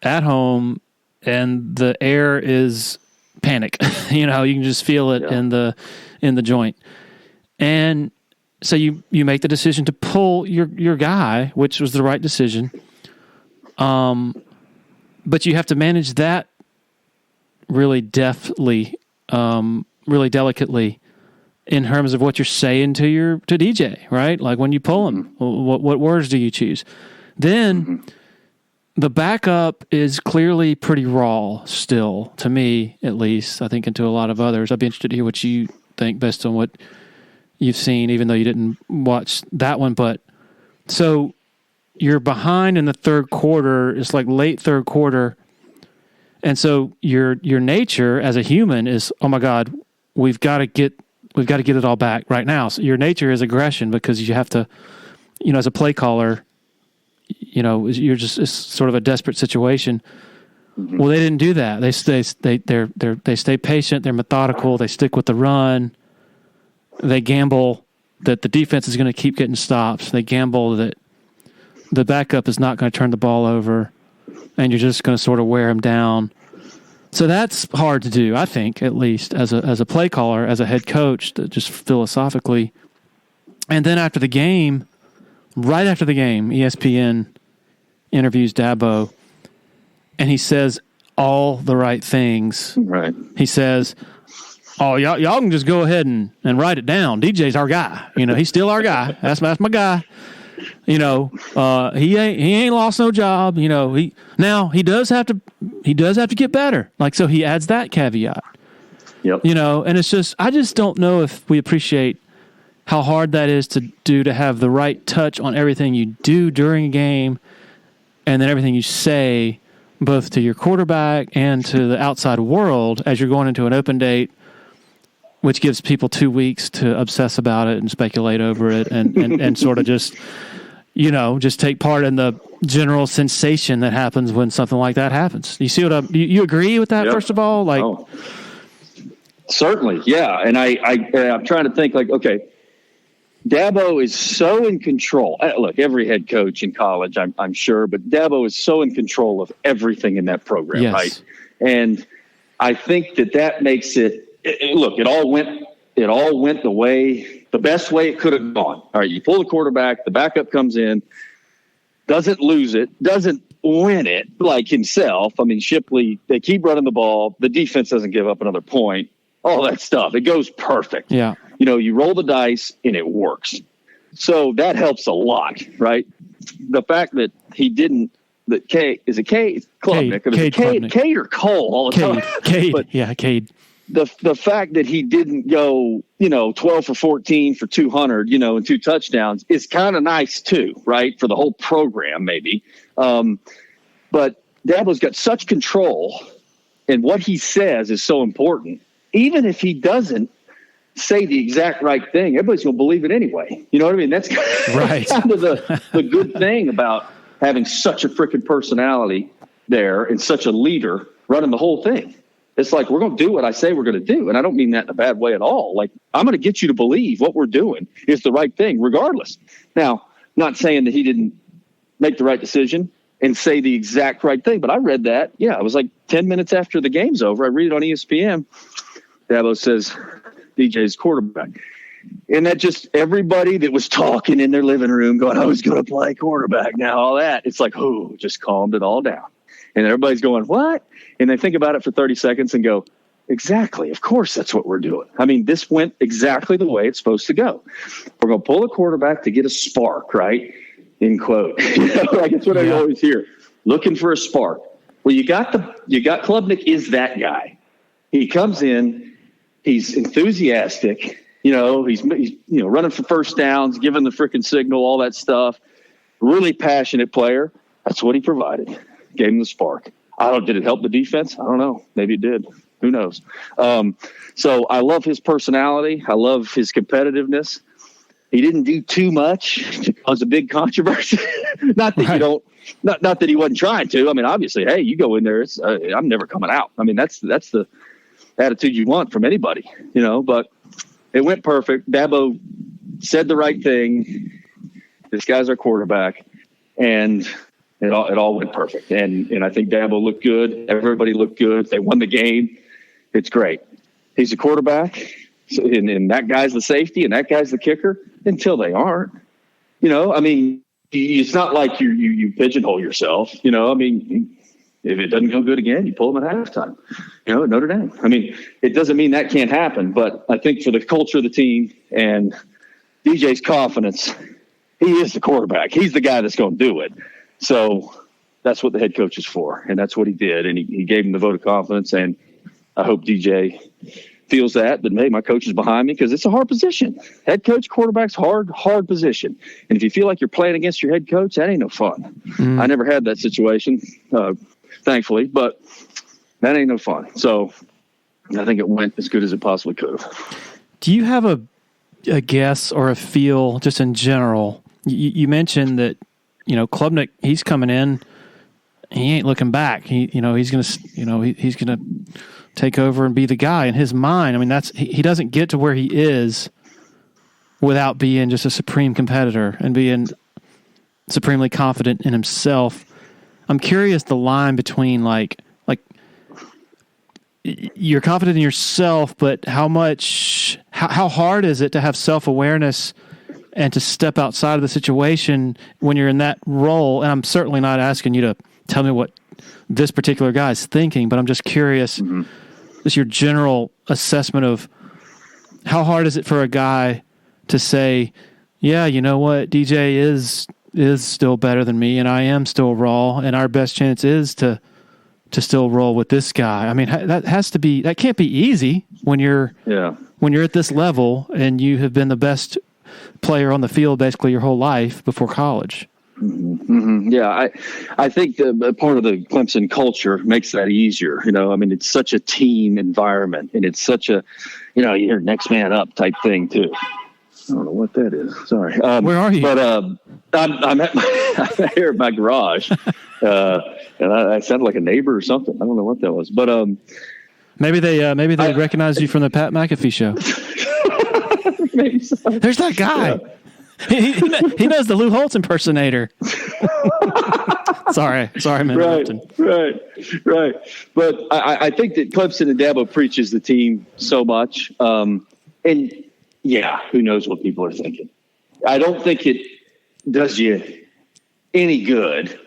at home and the air is panic. You can just feel it in the joint. And so you make the decision to pull your guy, which was the right decision. But you have to manage that really deftly, really delicately in terms of what you're saying to DJ, right? Like when you pull him, what words do you choose? Then the backup is clearly pretty raw still, to me at least, I think, and to a lot of others. I'd be interested to hear what you think based on what you've seen, even though you didn't watch that one. But so you're behind in the third quarter. It's like late third quarter. And so your nature as a human is, oh my God, we've got to get it all back right now. So your nature is aggression because you have to, as a play caller, you're just, it's sort of a desperate situation. Well, they didn't do that. They stay patient. They're methodical. They stick with the run. They gamble that the defense is going to keep getting stops. They gamble that the backup is not going to turn the ball over, and you're just going to sort of wear them down. So that's hard to do, I think, at least as a play caller, as a head coach, just philosophically. And then after the game, right after the game, ESPN interviews Dabo, and he says all the right things. Right. He says, "Oh, y'all can just go ahead and write it down. DJ's our guy. He's still our guy. That's my guy. He ain't lost no job. He does have to get better. Like, so he adds that caveat. Yep. And it's just, I just don't know if we appreciate how hard that is to do, to have the right touch on everything you do during a game, and then everything you say, both to your quarterback and to the outside world as you're going into an open date, which gives people 2 weeks to obsess about it and speculate over it and sort of just, just take part in the general sensation that happens when something like that happens. You see what you agree with that, first of all? Like, certainly. Yeah. And I'm trying to think like, okay, Dabo is so in control. Look, every head coach in college, I'm sure, but Dabo is so in control of everything in that program, right? And I think that makes it, look, it all went the best way it could have gone. All right, you pull the quarterback, the backup comes in, doesn't lose it, doesn't win it like himself. I mean, Shipley, they keep running the ball, the defense doesn't give up another point, all that stuff. It goes perfect. Yeah. You roll the dice and it works. So that helps a lot, right? The fact that he didn't, that Cade, is it Cade? Cade or Cole all the time. Cade. Cade. The fact that he didn't go, 12 for 14 for 200, and 2 touchdowns is kind of nice too, right? For the whole program, maybe. But Dabo's got such control, and what he says is so important. Even if he doesn't say the exact right thing, everybody's going to believe it anyway. You know what I mean? That's right. Kind of the good thing about having such a freaking personality there and such a leader running the whole thing. It's like, we're going to do what I say we're going to do. And I don't mean that in a bad way at all. Like, I'm going to get you to believe what we're doing is the right thing, regardless. Now, not saying that he didn't make the right decision and say the exact right thing, but I read that. Yeah, it was like 10 minutes after the game's over. I read it on ESPN. Dabo says, DJ's quarterback. And that just, everybody that was talking in their living room going, I was going to play quarterback now, all that. It's like, just calmed it all down. And everybody's going, what? And they think about it for 30 seconds and go, exactly. Of course, that's what we're doing. I mean, this went exactly the way it's supposed to go. We're going to pull a quarterback to get a spark, right? In quote. Like, it's what I always hear. Looking for a spark. Well, you got Klubnik is that guy. He comes in, he's enthusiastic, he's running for first downs, giving the freaking signal, all that stuff. Really passionate player. That's what he provided. Gave him the spark. Did it help the defense? I don't know. Maybe it did. Who knows? So I love his personality. I love his competitiveness. He didn't do too much to cause a big controversy. Not that you don't. Not that he wasn't trying to. I mean, obviously, hey, you go in there. I'm never coming out. I mean, that's the attitude you want from anybody, But it went perfect. Dabo said the right thing. This guy's our quarterback, and it all went perfect. And I think Dabo looked good. Everybody looked good. They won the game. It's great. He's a quarterback, and that guy's the safety, and that guy's the kicker until they aren't. I mean. It's not like you pigeonhole yourself, I mean, if it doesn't go good again, you pull them at halftime, at Notre Dame. I mean, it doesn't mean that can't happen, but I think for the culture of the team and DJ's confidence, he is the quarterback. He's the guy that's going to do it. So that's what the head coach is for, and that's what he did. And he gave him the vote of confidence, and I hope DJ feels that hey, my coach is behind me, because it's a hard position. Head coach, quarterback's hard position. And if you feel like you're playing against your head coach, that ain't no fun. I never had that situation, thankfully, but that ain't no fun. So I think it went as good as it possibly could have. Do you have a guess or a feel just in general? You mentioned that, Klubnik, he's coming in, he ain't looking back. He's going to, he's going to take over and be the guy in his mind. I mean, he doesn't get to where he is without being just a supreme competitor and being supremely confident in himself. I'm curious the line between like you're confident in yourself, but how hard is it to have self-awareness and to step outside of the situation when you're in that role? And I'm certainly not asking you to tell me what this particular guy is thinking, but I'm just curious, just your general assessment of how hard is it for a guy to say, yeah, you know what, DJ is still better than me, and I am still raw, and our best chance is to still roll with this guy. I mean, that can't be easy when you're at this level and you have been the best player on the field basically your whole life before college. Mm-hmm. Yeah, I think the part of the Clemson culture makes that easier. I mean, it's such a team environment, and it's such a, you're next man up type thing too. I don't know what that is. Sorry. Where are you? But I'm here at my garage, and I sounded like a neighbor or something. I don't know what that was, but maybe they recognized you from the Pat McAfee show. Maybe so. There's that guy. Yeah. He knows the Lou Holtz impersonator. Sorry, man. Right. But I think that Clemson and Dabo preaches the team so much. And yeah, who knows what people are thinking. I don't think it does you any good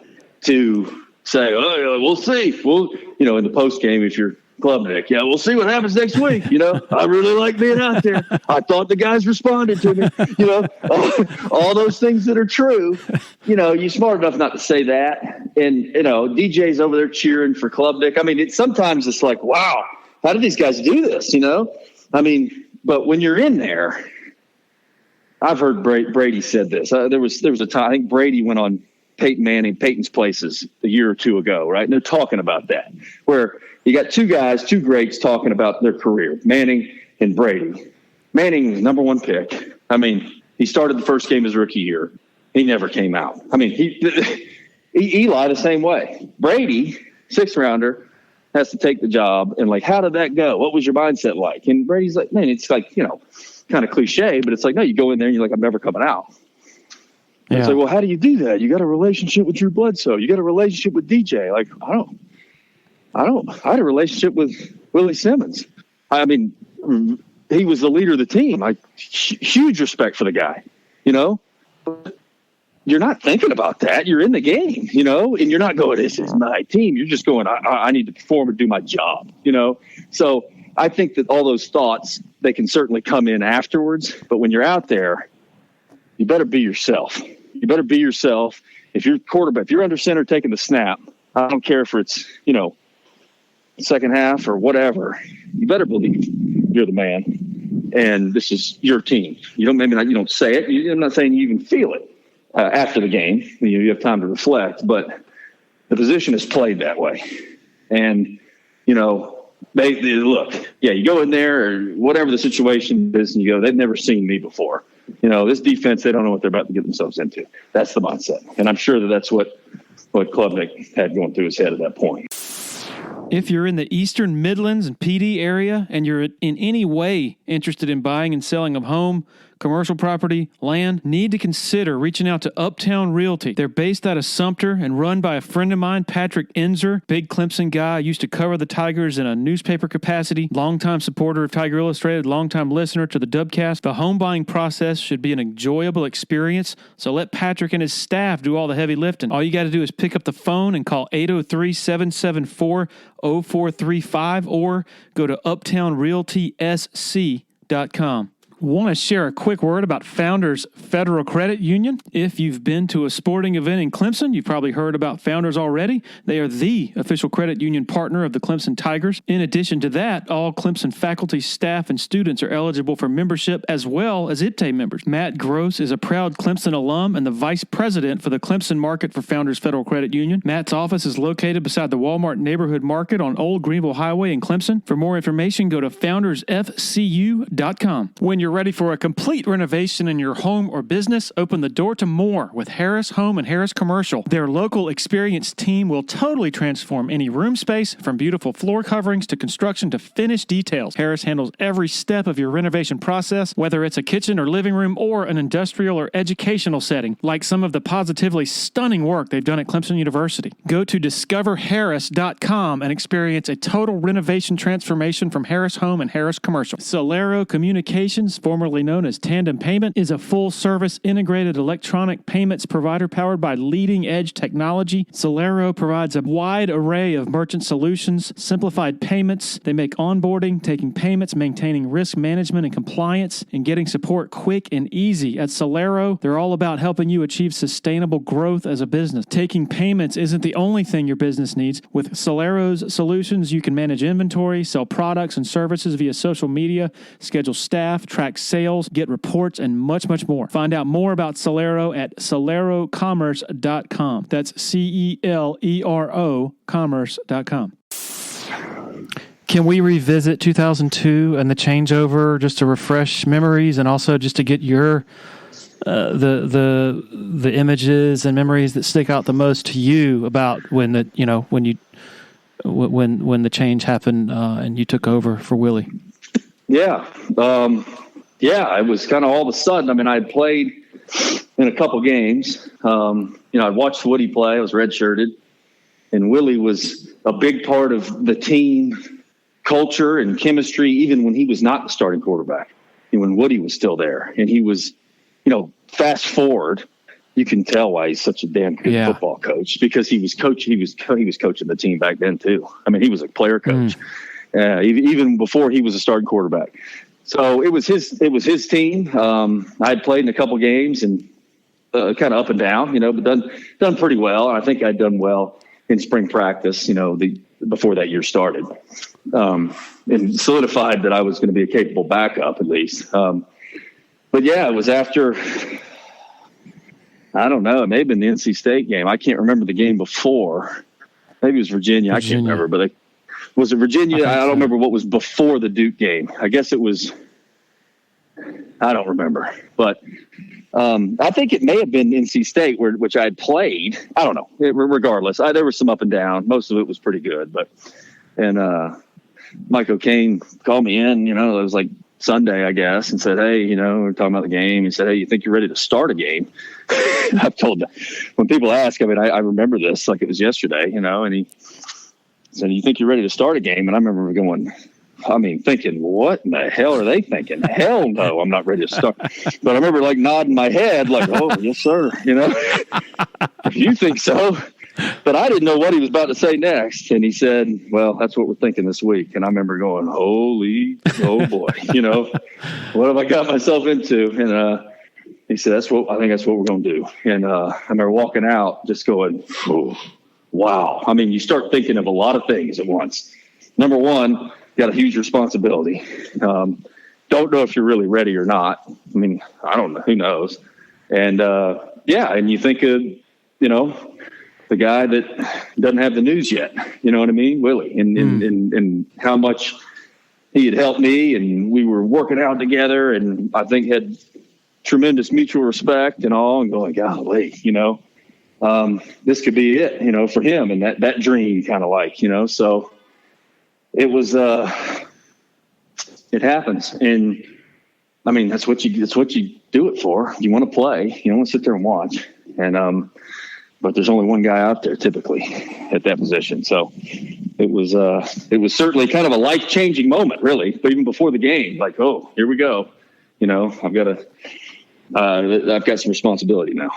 to say, oh, we'll see. Well, in the post game, if you're Klubnik, yeah, we'll see what happens next week. I really like being out there. I thought the guys responded to me. All those things that are true. You're smart enough not to say that. And DJ's over there cheering for Klubnik. I mean, sometimes it's like, wow, how did these guys do this? I mean, but when you're in there, I've heard Brady said this. There was a time, I think Brady went on Peyton's Places a year or two ago, right? And they're talking about that, where you got two greats talking about their career, Manning and Brady. Manning was number one pick. I mean, he started the first game his rookie year. He never came out. I mean, Eli the same way. Brady, sixth rounder, has to take the job. And how did that go? What was your mindset like? And Brady's like, man, it's like, kind of cliche, but it's like, no, you go in there and you're like, I'm never coming out. Yeah. It's like, well, how do you do that? You got a relationship with Drew Bledsoe. You got a relationship with DJ. Like, I don't. I had a relationship with Willie Simmons. I mean, he was the leader of the team. Huge respect for the guy, you're not thinking about that. You're in the game, you know, and you're not going, this is my team. You're just going, I need to perform and do my job, you know? So I think that all those thoughts, they can certainly come in afterwards, but when you're out there, you better be yourself. You better be yourself. If you're quarterback, if you're under center taking the snap, I don't care if it's, you know, second half or whatever, you better believe you're the man and this is your team. You don't say it. I'm not saying you even feel it after the game. You have time to reflect, but the position is played that way. And, you know, they look, you go in there or whatever the situation is and you go, they've never seen me before. You know, this defense, they don't know what they're about to get themselves into. That's the mindset. And I'm sure that's what Klubnik had going through his head at that point. If you're in the Eastern Midlands and PD area and you're in any way interested in buying and selling a home, commercial property, land, need to consider reaching out to Uptown Realty. They're based out of Sumter and run by a friend of mine, Patrick Enzer, big Clemson guy, used to cover the Tigers in a newspaper capacity, longtime supporter of Tiger Illustrated, longtime listener to the Dubcast. The home buying process should be an enjoyable experience, so let Patrick and his staff do all the heavy lifting. All you got to do is pick up the phone and call 803-774-0435 or go to uptownrealtysc.com. Want to share a quick word about Founders Federal Credit Union? If you've been to a sporting event in Clemson, you've probably heard about Founders already. They are the official credit union partner of the Clemson Tigers. In addition to that, all Clemson faculty, staff, and students are eligible for membership as well as IPTAY members. Matt Gross is a proud Clemson alum and the vice president for the Clemson market for Founders Federal Credit Union. Matt's office is located beside the Walmart Neighborhood Market on Old Greenville Highway in Clemson. For more information, go to foundersfcu.com. When you're ready for a complete renovation in your home or business, open the door to more with Harris Home and Harris Commercial. Their local experienced team will totally transform any room space, from beautiful floor coverings to construction to finished details. Harris handles every step of your renovation process, whether it's a kitchen or living room or an industrial or educational setting, like some of the positively stunning work they've done at Clemson University. Go to discoverharris.com and experience a total renovation transformation from Harris Home and Harris Commercial. Solero Communications, formerly known as Tandem Payment, is a full-service integrated electronic payments provider powered by leading-edge technology. Solero provides a wide array of merchant solutions, simplified payments. They make onboarding, taking payments, maintaining risk management and compliance, and getting support quick and easy. At Solero, they're all about helping you achieve sustainable growth as a business. Taking payments isn't the only thing your business needs. With Solero's solutions, you can manage inventory, sell products and services via social media, schedule staff, track sales, get reports, and much, much more. Find out more about Solero at solerocommerce.com. That's CELERO commerce.com. Can we revisit 2002 and the changeover just to refresh memories and also just to get your the images and memories that stick out the most to you about when the change happened and you took over for Willie? Yeah. It was kind of all of a sudden. I mean, I played in a couple games. I watched Woody play. I was redshirted. And Willie was a big part of the team culture and chemistry, even when he was not the starting quarterback, and when Woody was still there. And he was, fast forward, you can tell why he's such a damn good football coach, because he was coaching the team back then too. I mean, he was a player coach, even before he was a starting quarterback. So it was his team. I had played in a couple games and kind of up and down, but done pretty well. And I think I'd done well in spring practice, before that year started, and solidified that I was going to be a capable backup at least. But it was after, I don't know, it may have been the NC State game. I can't remember the game before. Maybe it was Virginia. I can't remember, but was it Virginia? I don't remember what was before the Duke game. I guess it was, I don't remember. But I think it may have been NC State, which I had played. I don't know. Regardless, there was some up and down. Most of it was pretty good. And Mike O'Kane called me in, it was like Sunday, I guess, and said, hey, we're talking about the game. He said, hey, you think you're ready to start a game? I've told them, when people ask, I remember this like it was yesterday, and he said, you think you're ready to start a game? And I remember going, thinking, what in the hell are they thinking? Hell no, I'm not ready to start. But I remember like nodding my head like, oh, yes, sir. If you think so. But I didn't know what he was about to say next. And he said, well, that's what we're thinking this week. And I remember going, oh boy, what have I got myself into? And he said, I think that's what we're going to do. And I remember walking out just going, oh, wow. You start thinking of a lot of things at once. Number one, you got a huge responsibility. Don't know if you're really ready or not. I don't know. Who knows? And and you think of, the guy that doesn't have the news yet, you know what I mean? Willie, and how much he had helped me, and we were working out together, and I think had tremendous mutual respect and all, and going, golly, this could be it, for him, and that dream kind of like, so it was, it happens. And that's what you do it for. You want to play, you don't want to sit there and watch. And, but there's only one guy out there typically at that position. So it was certainly kind of a life-changing moment, really. But even before the game, like, oh, here we go. I've got some responsibility now.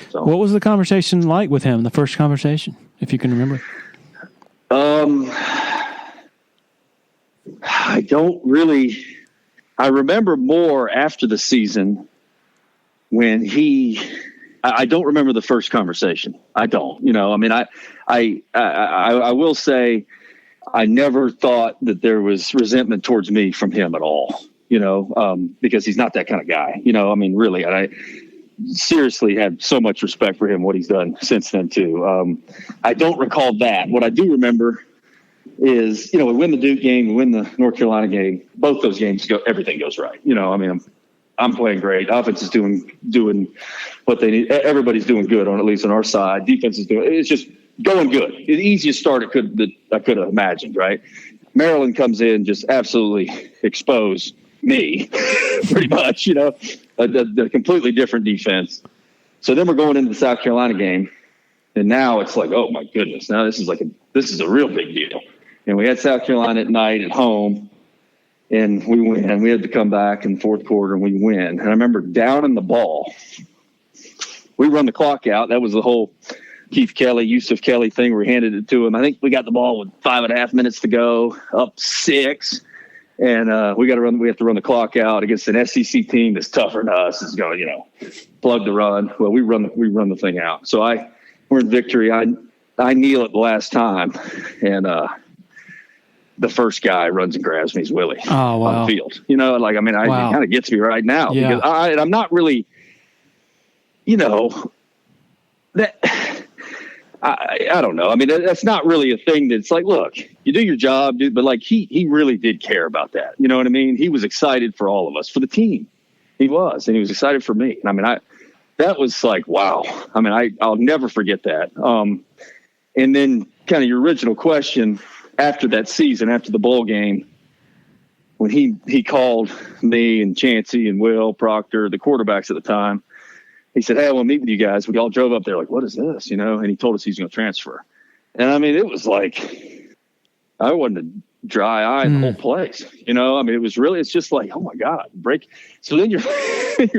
So. What was the conversation like with him, the first conversation, if you can remember? I don't really. I remember more after the season when I don't remember the first conversation. I don't. I will say I never thought that there was resentment towards me from him at all. Because he's not that kind of guy. Really, and I seriously had so much respect for him, what he's done since then too. I don't recall that. What I do remember is, we win the Duke game, we win the North Carolina game. Both those games everything goes right. I'm playing great. Offense is doing what they need. Everybody's doing good at least on our side. Defense is it's just going good. The easiest start I could have imagined. Right. Maryland comes in, just absolutely expose me pretty much, a completely different defense. So then we're going into the South Carolina game, and now it's like, oh my goodness, now this is a real big deal. And we had South Carolina at night at home, and we win. We had to come back in the fourth quarter, and we win. And I remember down in the ball, we run the clock out. That was the whole Yusuf Kelly thing where we handed it to him. I think we got the ball with 5.5 minutes to go, up 6. And we have to run the clock out against an SEC team that's tougher than us. It's going, plug the run. Well, we run the thing out. So we're in victory. I kneel at the last time, and the first guy runs and grabs me is Willie on the field. It kind of gets me right now because I'm not really, that. I don't know. That's not really a thing that's like, look, you do your job, dude, but like he really did care about that. You know what I mean? He was excited for all of us, for the team. He was, and he was excited for me. And that was like, wow. I'll never forget that. And then kind of your original question after that season, after the bowl game, when he called me and Chancey and Will Proctor, the quarterbacks at the time, he said, hey, I want to meet with you guys. We all drove up there like, what is this? And he told us he's going to transfer. And it was like, I wasn't a dry eye in the whole place. It was really, it's just like, oh my God, break. So then you're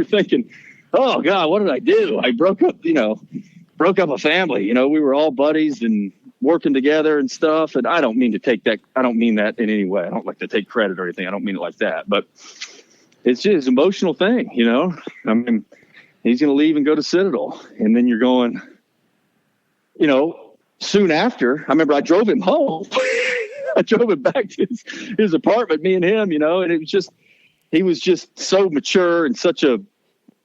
thinking, oh God, what did I do? I broke up a family. We were all buddies and working together and stuff. And I don't mean to take that. I don't mean that in any way. I don't like to take credit or anything. I don't mean it like that, but it's just an emotional thing, he's going to leave and go to Citadel. And then you're going, soon after, I remember I drove him home. I drove him back to his apartment, me and him, and it was just, he was just so mature and such a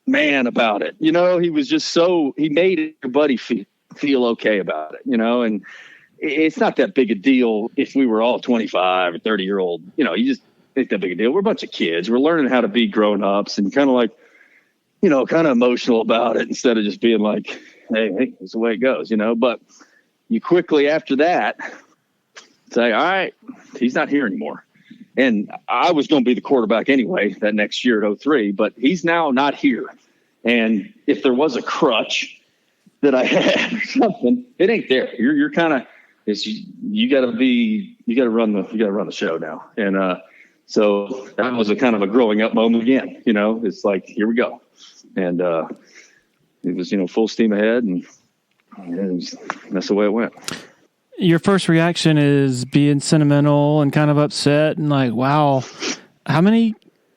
man about it. He was just he made everybody feel okay about it, and it's not that big a deal if we were all 25 or 30-year-old, you just think that big a deal. We're a bunch of kids. We're learning how to be grown-ups and kind of like, kind of emotional about it instead of just being like, hey, it's the way it goes, but you quickly after that say, all right, he's not here anymore. And I was going to be the quarterback anyway that next year at 03, but he's now not here. And if there was a crutch that I had or something, it ain't there. You're kind of, It's you got to run the show now. And so that was a kind of a growing up moment again. It's like, here we go. And it was, full steam ahead, and that's the way it went. Your first reaction is being sentimental and kind of upset and like, wow, how many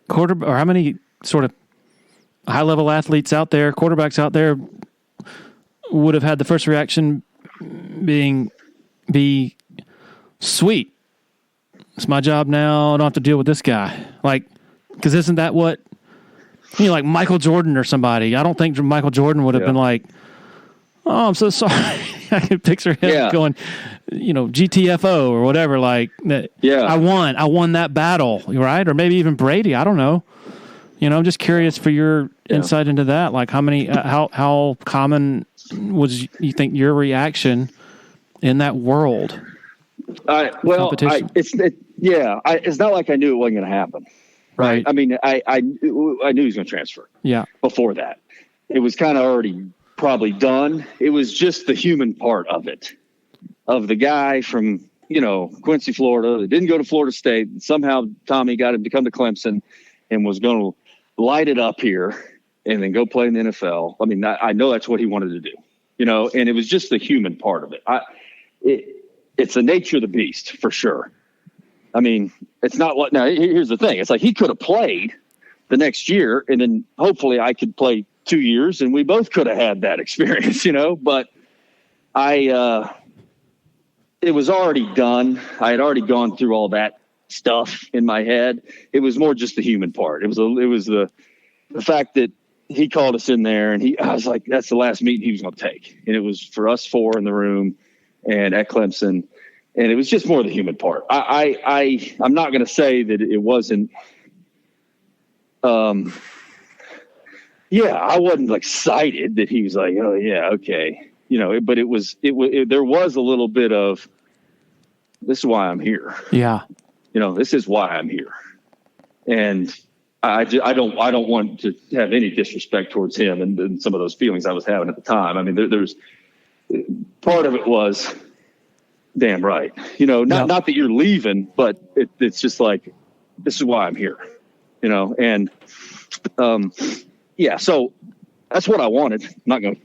sort of high-level athletes out there, quarterbacks out there, would have had the first reaction be sweet. It's my job now. I don't have to deal with this guy. Like, because isn't that what, like Michael Jordan or somebody? I don't think Michael Jordan would have been like, oh, I'm so sorry. I can picture him going, GTFO or whatever. Like, I won that battle, right? Or maybe even Brady. I don't know. I'm just curious for your insight into that. Like, how common was you think your reaction in that world? It's not like I knew it wasn't going to happen. Right. I mean, I knew he was going to transfer. Yeah. Before that, it was kind of already probably done. It was just the human part of it, of the guy from, Quincy, Florida, that didn't go to Florida State. Somehow Tommy got him to come to Clemson and was going to light it up here and then go play in the NFL. I mean, I know that's what he wanted to do, and it was just the human part of it. It's the nature of the beast for sure. I mean, it's not what, now here's the thing. It's like he could have played the next year and then hopefully I could play 2 years and we both could have had that experience, but it was already done. I had already gone through all that stuff in my head. It was more just the human part. It was the fact that he called us in there and I was like, that's the last meeting he was going to take. And it was for us four in the room and at Clemson. And it was just more the human part. I'm not going to say that it wasn't, I wasn't excited that he was like, oh yeah, okay. But there was a little bit of, this is why I'm here. Yeah. This is why I'm here. And I don't want to have any disrespect towards him and some of those feelings I was having at the time. I mean, there's part of it was damn right. Not that you're leaving, but it's just like, this is why I'm here, and so that's what I wanted. I'm not gonna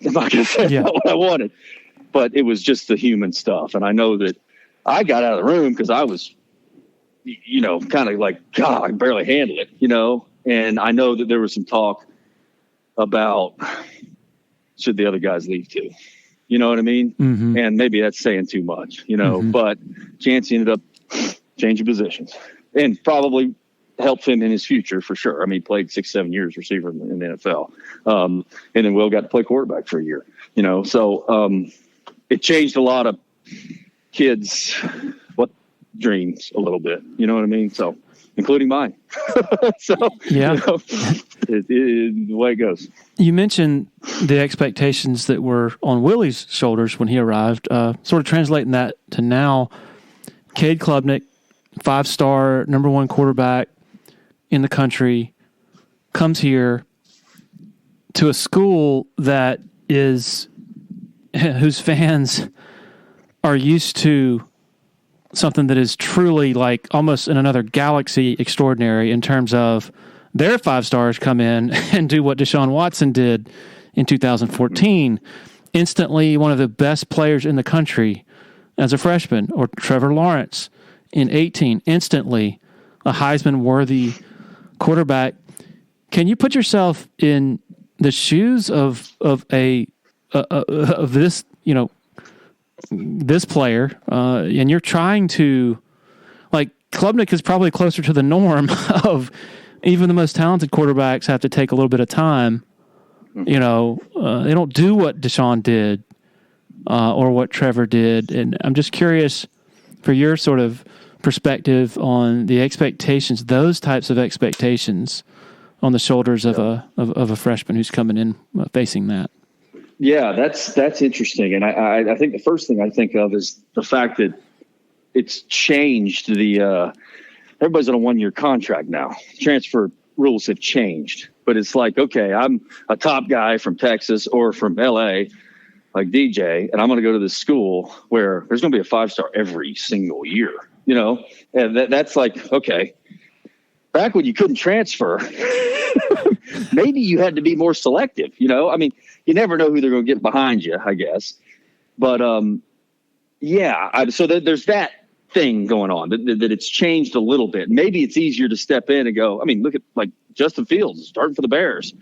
say that's what I wanted, but it was just the human stuff. And I know that I got out of the room because I was, kind of like, God, I can barely handle it, and I know that there was some talk about should the other guys leave too. You know what I mean? Mm-hmm. And maybe that's saying too much, but Chancey ended up changing positions and probably helped him in his future for sure. I mean, he played 6-7 years receiver in the NFL. And then Will got to play quarterback for a year, so it changed a lot of kids' dreams a little bit, you know what I mean? So, including mine. The way it goes. You mentioned the expectations that were on Willie's shoulders when he arrived, sort of translating that to now. Cade Klubnik, 5-star, number 1 quarterback in the country, comes here to a school that is, whose fans are used to something that is truly like almost in another galaxy extraordinary in terms of their 5-stars come in and do what Deshaun Watson did in 2014. Instantly one of the best players in the country as a freshman, or Trevor Lawrence in 18, instantly a Heisman-worthy quarterback. Can you put yourself in the shoes of this, this player, and you're trying to, like, Klubnik is probably closer to the norm of even the most talented quarterbacks have to take a little bit of time. They don't do what Deshaun did or what Trevor did. And I'm just curious for your sort of perspective on the expectations, those types of expectations on the shoulders of a freshman who's coming in facing that. Yeah, that's interesting. And I think the first thing I think of is the fact that it's changed everybody's on a 1-year contract now. Transfer rules have changed, but it's like, okay, I'm a top guy from Texas or from LA. like DJ, and I'm going to go to this school where there's going to be a 5-star every single year, and that's like, okay, back when you couldn't transfer, maybe you had to be more selective, I mean, you never know who they're going to get behind you, I guess. But, so there's that thing going on that it's changed a little bit. Maybe it's easier to step in and go, I mean, look at like Justin Fields starting for the Bears.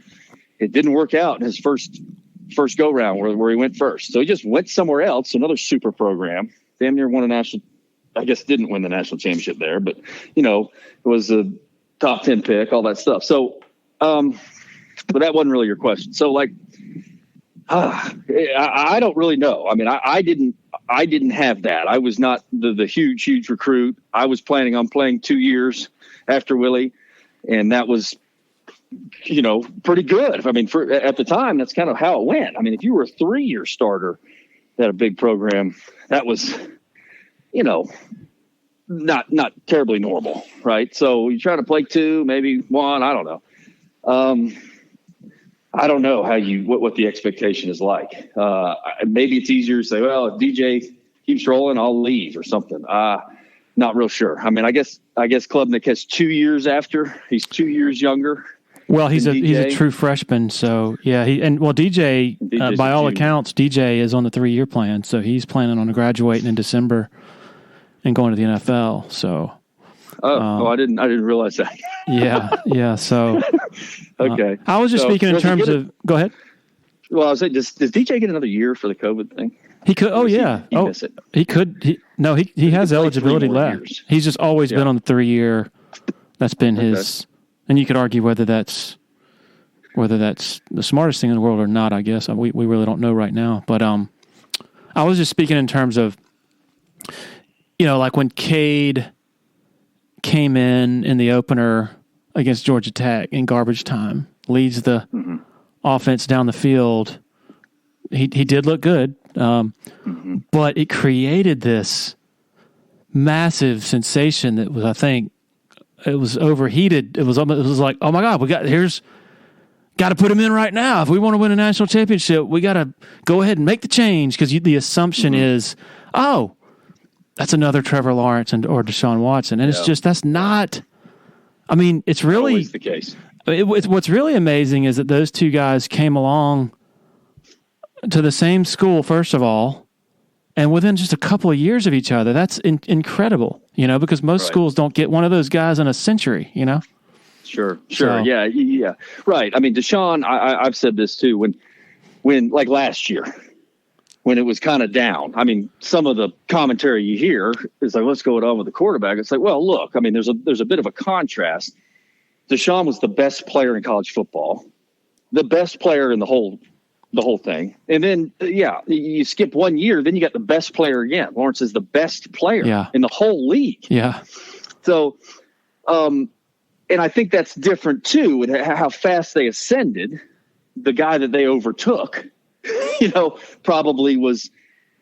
It didn't work out in his first go round where he went first. So he just went somewhere else, another super program, damn near won a national, I guess didn't win the national championship there, but it was a top 10 pick, all that stuff. So, but that wasn't really your question. So like, I don't really know. I mean, I didn't have that. I was not the huge recruit. I was planning on playing 2 years after Willie, and that was, pretty good. I mean, at the time, that's kind of how it went. I mean, if you were a 3-year starter at a big program, that was, not terribly normal, right? So you try to play 2, maybe 1. I don't know. I don't know what the expectation is like. Maybe it's easier to say, well, if DJ keeps rolling, I'll leave or something. Not real sure. I mean, I guess Klubnik has 2 years after. He's 2 years younger. Well, he's a true freshman, so yeah. DJ by all accounts, DJ is on the 3-year plan, so he's planning on graduating in December and going to the NFL. So, I didn't realize that. yeah. So, okay. I was just speaking in terms of. Go ahead. Well, I was saying, does DJ get another year for the COVID thing? He could. Oh yeah. He could. He has eligibility left. Years. He's just always been on the 3-year. That's been his. And you could argue whether that's the smartest thing in the world or not, I guess. We really don't know right now. But I was just speaking in terms of, like when Cade came in the opener against Georgia Tech in garbage time, leads the offense down the field. He did look good, but it created this massive sensation that was, I think, it was overheated. It was like, oh my God, got to put him in right now. If we want to win a national championship, we got to go ahead and make the change, because the assumption is, oh, that's another Trevor Lawrence or Deshaun Watson, and it's just that's not. I mean, it's really always the case. What's really amazing is that those two guys came along to the same school, first of all, and within just a couple of years of each other. That's incredible, because most schools don't get one of those guys in a century, Sure. So, Yeah. Right. I mean, Deshaun, I've said this too, when like last year, when it was kind of down. I mean, some of the commentary you hear is like, what's going on with the quarterback? It's like, well, look, I mean, there's a bit of a contrast. Deshaun was the best player in college football, the best player in the whole thing. And then, you skip 1 year, then you got the best player again. Lawrence is the best player in the whole league. Yeah. So, and I think that's different too, with how fast they ascended. The guy that they overtook, probably was,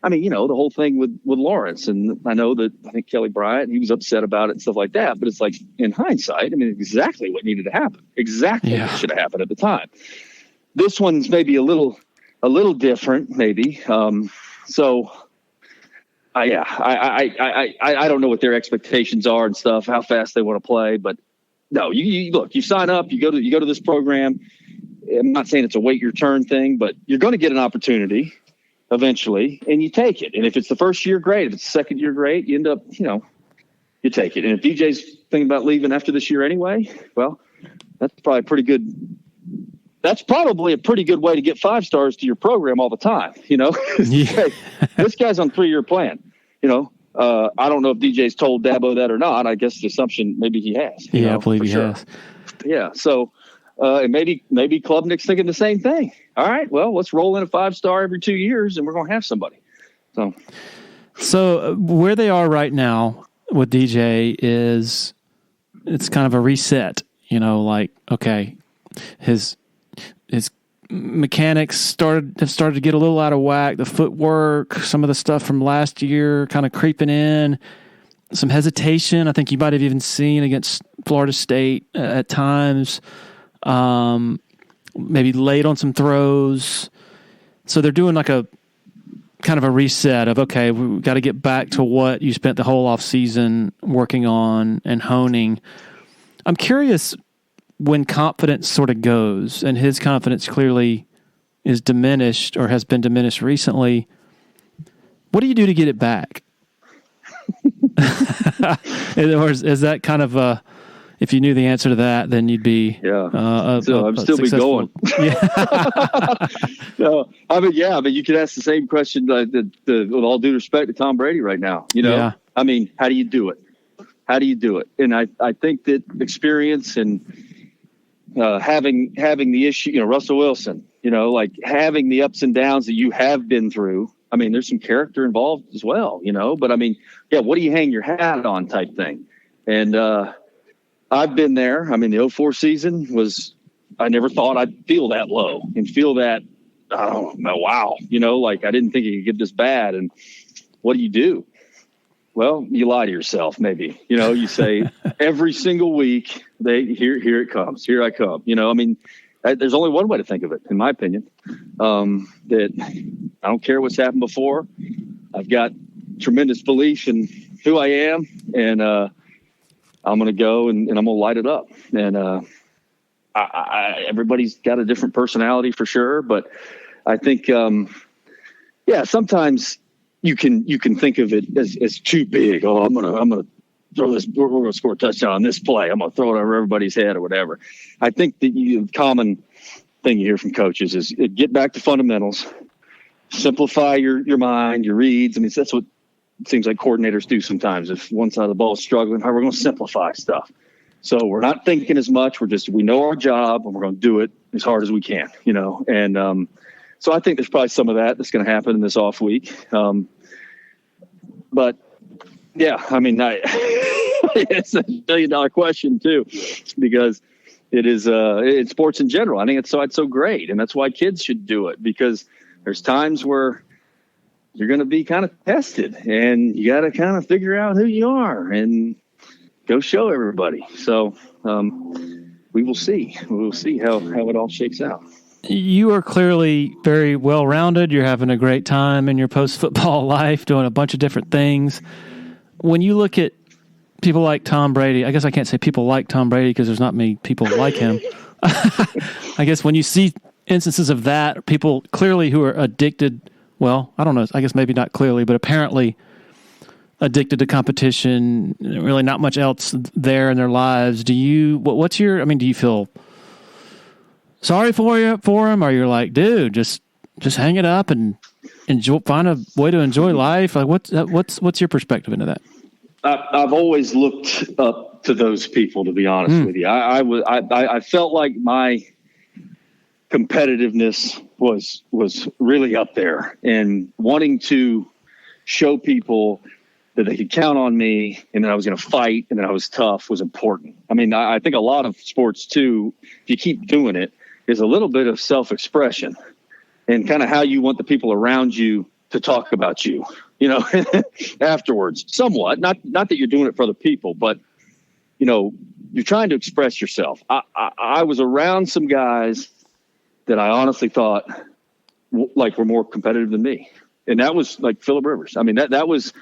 I mean, the whole thing with Lawrence. And I think Kelly Bryant, he was upset about it and stuff like that. But it's like, in hindsight, I mean, exactly what needed to happen. Exactly what should have happened at the time. This one's maybe a little different, maybe. So, I don't know what their expectations are and stuff, how fast they want to play. But no, you look, you sign up, you go to this program. I'm not saying it's a wait your turn thing, but you're going to get an opportunity eventually, and you take it. And if it's the first year, great. If it's the second year, great. You end up, you take it. And if DJ's thinking about leaving after this year anyway, well, that's probably a pretty good way to get 5 stars to your program all the time. Hey, this guy's on 3-year plan. I don't know if DJ's told Dabo that or not. I guess the assumption maybe he has. I believe he has. Yeah. So, and maybe Klubnik's thinking the same thing. All right, well, let's roll in a 5-star every 2 years, and we're going to have somebody. So where they are right now with DJ is it's kind of a reset. Like, okay, his mechanics have started to get a little out of whack. The footwork, some of the stuff from last year kind of creeping in, some hesitation. I think you might have even seen against Florida State at times, maybe late on some throws. So they're doing like kind of a reset of, okay, we've got to get back to what you spent the whole off season working on and honing. I'm curious, when confidence sort of goes, and his confidence clearly is diminished or has been diminished recently, what do you do to get it back? Or is that kind of if you knew the answer to that, then you'd be I'm still be going. Yeah. No, I mean, you could ask the same question with all due respect to Tom Brady right now. I mean, how do you do it? How do you do it? And I think that experience and having the issue, Russell Wilson, like having the ups and downs that you have been through. I mean, there's some character involved as well, but I mean, what do you hang your hat on type thing? And I've been there. I mean, the 2004 season I never thought I'd feel that low and feel that, I don't know, wow, like I didn't think it could get this bad. And what do? Well, you lie to yourself, maybe. You say every single week, here it comes, here I come. I mean, there's only one way to think of it, in my opinion. That I don't care what's happened before. I've got tremendous belief in who I am, and I'm going to go and I'm going to light it up. And everybody's got a different personality for sure, but I think, sometimes you can think of it as too big. Oh, I'm gonna throw this. We're gonna score a touchdown on this play. I'm gonna throw it over everybody's head or whatever. I think the common thing you hear from coaches is get back to fundamentals, simplify your mind, your reads. I mean, that's what it seems like coordinators do sometimes. If one side of the ball is struggling, we're going to simplify stuff. So we're not thinking as much. We know our job and we're going to do it as hard as we can. And so I think there's probably some of that's going to happen in this off week. But yeah, I mean, it's $1 billion question too, because it is in sports in general. I think it's so great, and that's why kids should do it, because there's times where you're going to be kind of tested, and you got to kind of figure out who you are and go show everybody. So we will see. We will see how it all shakes out. You are clearly very well-rounded. You're having a great time in your post-football life, doing a bunch of different things. When you look at people like Tom Brady, I guess I can't say people like Tom Brady because there's not many people like him. I guess when you see instances of that, people clearly who are addicted, well, I don't know, I guess maybe not clearly, but apparently addicted to competition, really not much else there in their lives. Do you feel sorry for him, or you're like, dude, just hang it up and enjoy, find a way to enjoy life? Like, what's your perspective into that? I've always looked up to those people, to be honest with you. I felt like my competitiveness was really up there, and wanting to show people that they could count on me and that I was going to fight and that I was tough was important. I mean, I think a lot of sports too, if you keep doing it, is a little bit of self-expression and kind of how you want the people around you to talk about you, afterwards, somewhat. Not that you're doing it for other people, but, you're trying to express yourself. I was around some guys that I honestly thought were more competitive than me. And that was like Phillip Rivers. I mean, that was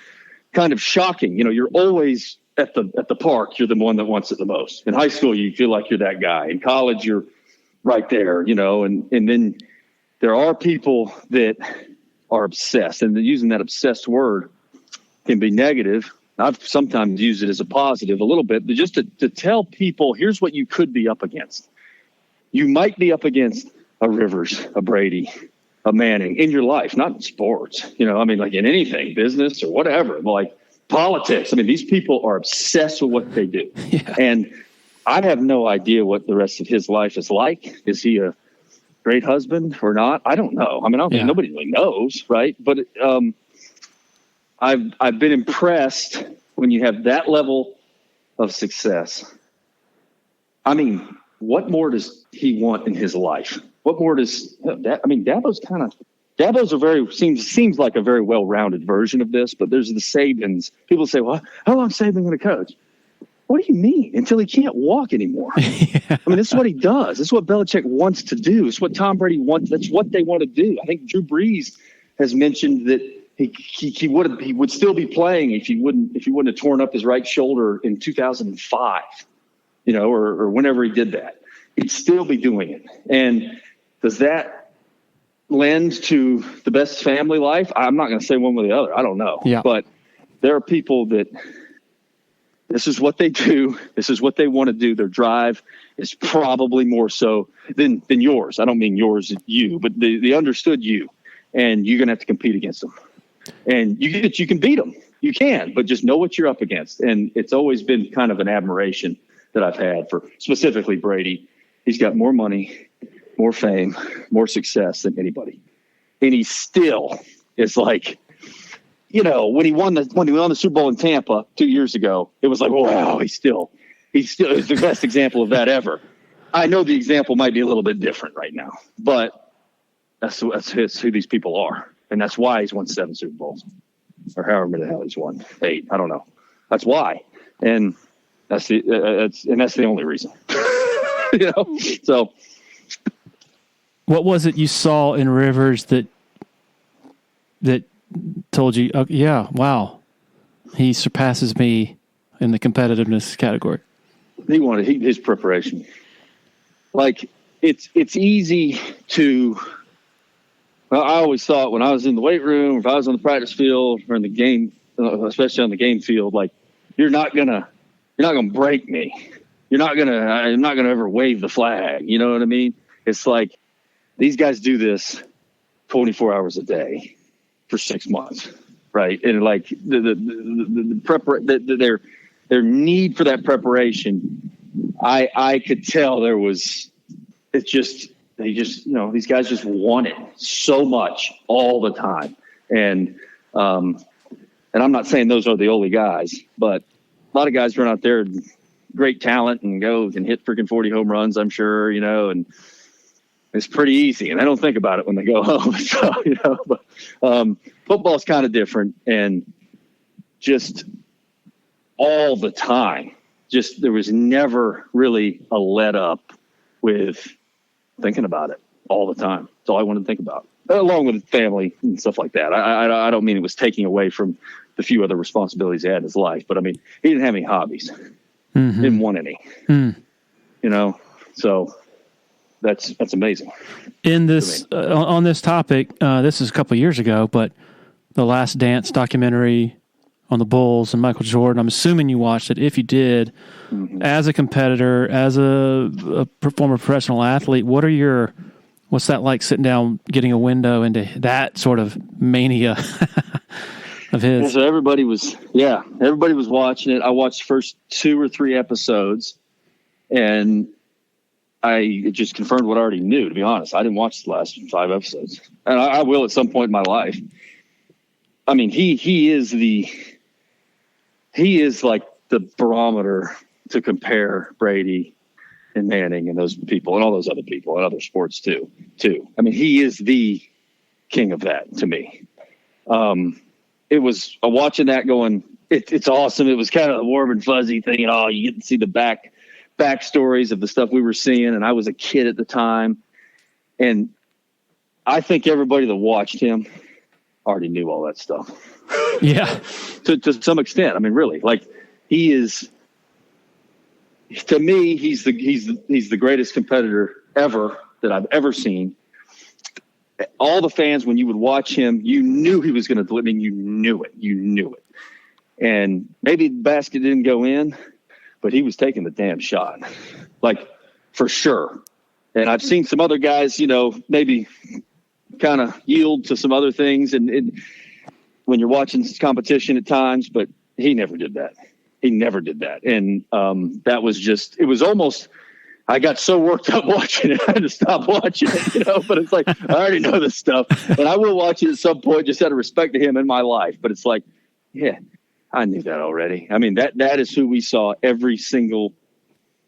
kind of shocking. You're always at the park. You're the one that wants it the most. In high school, you feel like you're that guy. In college, you're right there, and then there are people that are obsessed, and using that obsessed word can be negative. I've sometimes used it as a positive a little bit, but just to tell people, here's what you could be up against. You might be up against a Rivers, a Brady, a Manning in your life, not in sports, like in anything, business or whatever, like politics. I mean, these people are obsessed with what they do. Yeah. And I have no idea what the rest of his life is like. Is he a great husband or not? I don't know. I mean, I don't think nobody really knows, right? But I've been impressed when you have that level of success. I mean, what more does he want in his life? What more does Dabo's seems like a very well-rounded version of this, but there's the Sabans. People say, well, how long is Saban going to coach? What do you mean? Until he can't walk anymore. Yeah. I mean, this is what he does. This is what Belichick wants to do. It's what Tom Brady wants. That's what they want to do. I think Drew Brees has mentioned that he would still be playing if he wouldn't have torn up his right shoulder in 2005, or whenever he did that. He'd still be doing it. And does that lend to the best family life? I'm not going to say one way or the other. I don't know. Yeah. But there are people that this is what they do. This is what they want to do. Their drive is probably more so than yours. I don't mean yours, you, but the understood you. And you're going to have to compete against them. And you can beat them. You can, but just know what you're up against. And it's always been kind of an admiration that I've had for specifically Brady. He's got more money, more fame, more success than anybody. And he still is like, when he won the Super Bowl in Tampa 2 years ago, it was like, wow, he's still is the best example of that ever. I know the example might be a little bit different right now, but that's who these people are. And that's why he's won 7 Super Bowls, or however many the hell he's won. 8, I don't know. That's why. And that's the only reason. So what was it you saw in Rivers that told you, oh, yeah, wow, he surpasses me in the competitiveness category? He wanted his preparation. Like it's easy to. Well, I always thought when I was in the weight room, if I was on the practice field or in the game, especially on the game field, like you're not gonna break me. I'm not gonna ever wave the flag. You know what I mean? It's like these guys do this 24 hours a day for 6 months, right? And like their need for that preparation, I could tell there was. These guys just want it so much all the time. And I'm not saying those are the only guys, but a lot of guys run out there, great talent, and can hit freaking 40 home runs, I'm sure, and it's pretty easy. And I don't think about it when they go home. So, but football's kind of different, and just all the time, there was never really a let up with thinking about it all the time. That's all I wanted to think about, along with family and stuff like that. I don't mean it was taking away from the few other responsibilities he had in his life, but I mean, he didn't have any hobbies. Mm-hmm. Didn't want any, so that's amazing. In this, on this topic, this is a couple of years ago, but the Last Dance documentary on the Bulls and Michael Jordan, I'm assuming you watched it. If you did, as a competitor, as a former professional athlete, what's that like sitting down, getting a window into that sort of mania of his? Yeah, so everybody was watching it. I watched the first 2 or 3 episodes, and it just confirmed what I already knew, to be honest. I didn't watch the last 5 episodes, and I will at some point in my life. I mean, he is like the barometer to compare Brady and Manning and those people and all those other people and other sports too. I mean, he is the king of that to me. It was watching that going, it's awesome. It was kind of a warm and fuzzy thing. You get to see the backstories of the stuff we were seeing. And I was a kid at the time. And I think everybody that watched him already knew all that stuff. Yeah. To some extent. I mean, really, like he is, to me, he's the greatest competitor ever that I've ever seen. All the fans, when you would watch him, you knew he was going to deliver. I mean, you knew it. And maybe the basket didn't go in, but he was taking the damn shot, like for sure. And I've seen some other guys, maybe kind of yield to some other things. And when you're watching this competition at times, but he never did that. And that was just, it was almost, I got so worked up watching it, I had to stop watching it, but it's like, I already know this stuff, and I will watch it at some point just out of respect to him in my life. But it's like, yeah, I knew that already. I mean, that is who we saw every single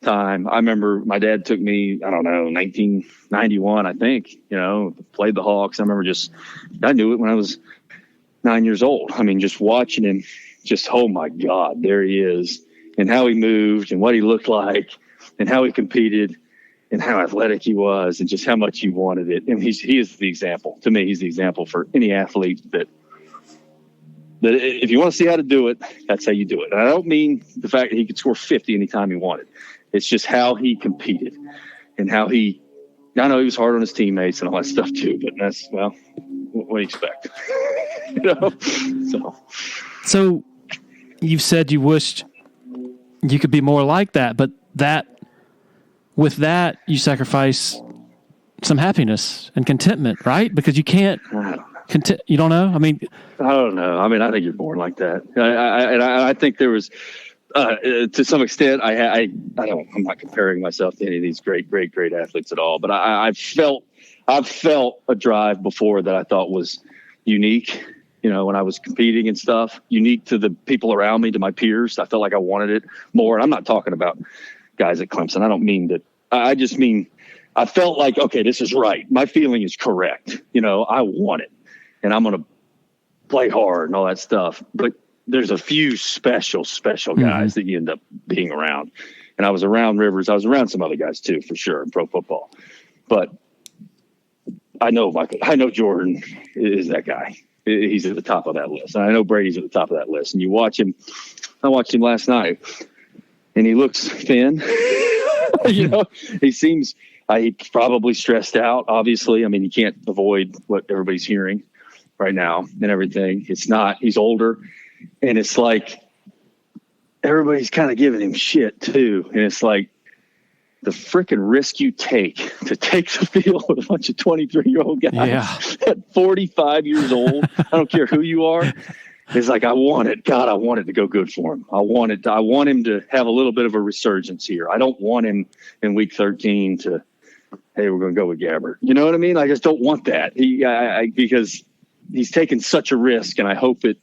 time. I remember my dad took me, 1991, I think, played the Hawks. I remember I knew it when I was 9 years old. I mean, just watching him, oh my God, there he is, and how he moved and what he looked like and how he competed. and how athletic he was and just how much he wanted it. And he is the example. To me, he's the example for any athlete that if you want to see how to do it, that's how you do it. And I don't mean the fact that he could score 50 anytime he wanted. It's just how he competed and how I know he was hard on his teammates and all that stuff too, but that's, well, what do you expect? So you've said you wished you could be more like that, but with that, you sacrifice some happiness and contentment, right? Because you can't. You don't know? I mean, I don't know. I mean, I think you're born like that. I think there was, to some extent, I'm not comparing myself to any of these great athletes at all, but I've felt a drive before that I thought was unique. When I was competing and stuff, unique to the people around me, to my peers. I felt like I wanted it more. And I'm not talking about guys at Clemson. I don't mean that. I just mean I felt like, okay, this is right. My feeling is correct. I want it, and I'm going to play hard and all that stuff. But there's a few special guys that you end up being around. And I was around Rivers. I was around some other guys too, for sure, in pro football. But I know Jordan is that guy. He's at the top of that list. And I know Brady's at the top of that list. And you watch him. I watched him last night, and he looks thin. He seems he's probably stressed out, obviously. I mean, you can't avoid what everybody's hearing right now and everything. It's not. He's older, and it's like everybody's kind of giving him shit too. And it's like the freaking risk you take to take the field with a bunch of 23-year-old guys at 45 years old. I don't care who you are. It's like, I want it to go good for him. I want him to have a little bit of a resurgence here. I don't want him in week 13 to, hey, we're going to go with Gabbert. You know what I mean? I just don't want that. Because he's taken such a risk, and I hope it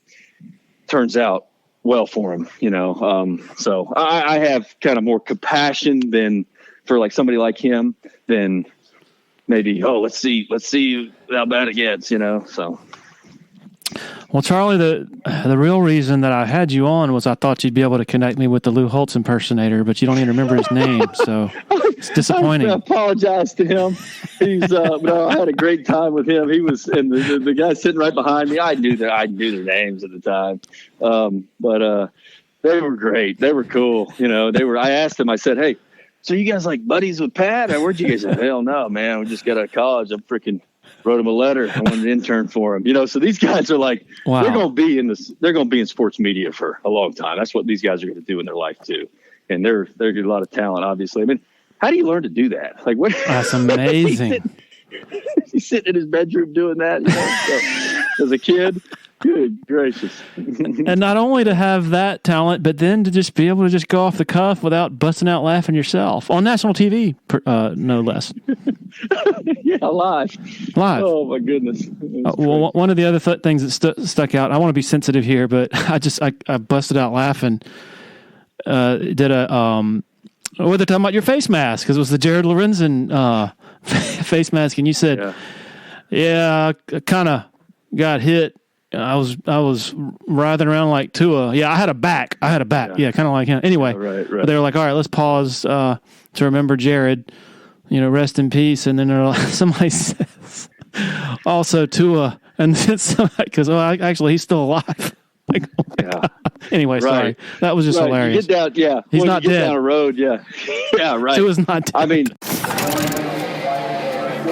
turns out well for him, So I have kind of more compassion than for like somebody like him than maybe, let's see how bad it gets, so. Well, Charlie, the real reason that I had you on was I thought you'd be able to connect me with the Lou Holtz impersonator, but you don't even remember his name, so it's disappointing. I apologize to him. No, I had a great time with him. He was, and the guy sitting right behind me, I knew their names at the time, but they were great. They were cool. I asked him. I said, "Hey, so you guys like buddies with Pat? Or where'd you guys?" Hell no, man. We just got out of college. I'm freaking. Wrote him a letter. I wanted to intern for him. So these guys are like, wow. They're going to be in sports media for a long time. That's what these guys are going to do in their life too. And they're a lot of talent, obviously. I mean, how do you learn to do that? Like, what? That's amazing. He's sitting in his bedroom doing that, so, as a kid. Good gracious. And not only to have that talent, but then to just be able to just go off the cuff without busting out laughing yourself on national TV, no less. Yeah, live. Oh my goodness. Well, one of the other things that stuck out, I want to be sensitive here, but I busted out laughing. They're talking about your face mask, because it was the Jared Lorenzen face mask, and you said, I kind of got hit. I was writhing around like Tua. Yeah, I had a back. Yeah, kind of like him. Anyway, right. They were like, all right, let's pause to remember Jared. Rest in peace. And then somebody says, also Tua. And then somebody goes, actually, he's still alive. Like, oh my God. Anyway, sorry. That was just hilarious. You get down, he's not dead. Down a road, yeah, right. Tua's not dead. I mean,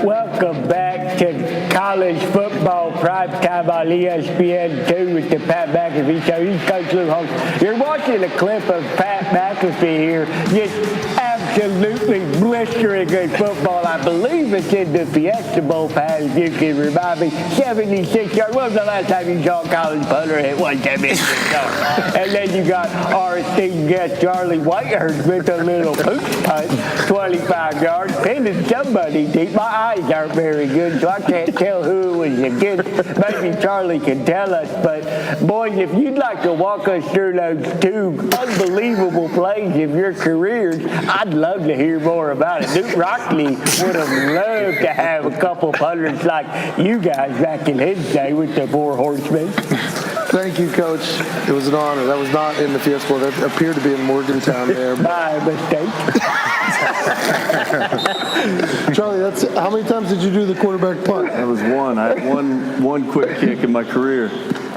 welcome back to college football prime time on ESPN2 with the Pat McAfee Show. He's Coach Lou Holtz. You're watching a clip of Pat McAfee here, just absolutely blistering good football. I believe it's in the Fiesta Bowl, Pat, if you can remind me. 76 yards. When was the last time you saw a college punter hit one 76 yards? And then you got our esteemed guest, Charlie Whitehurst, with a little pooch punt, 25 yards, pinning somebody deep. My eyes aren't very good, so I can't tell who it was against. Maybe Charlie can tell us. But, boys, if you'd like to walk us through those two unbelievable plays of your careers, I'd love to hear more about it. Duke Rockley would have loved to have a couple punters like you guys back in his day with the Four Horsemen. Thank you, Coach. It was an honor. That was not in the Fiesta Bowl. That appeared to be in Morgantown there. My mistake. Charlie, that's how many times did you do the quarterback punt? That was one. I had one quick kick in my career.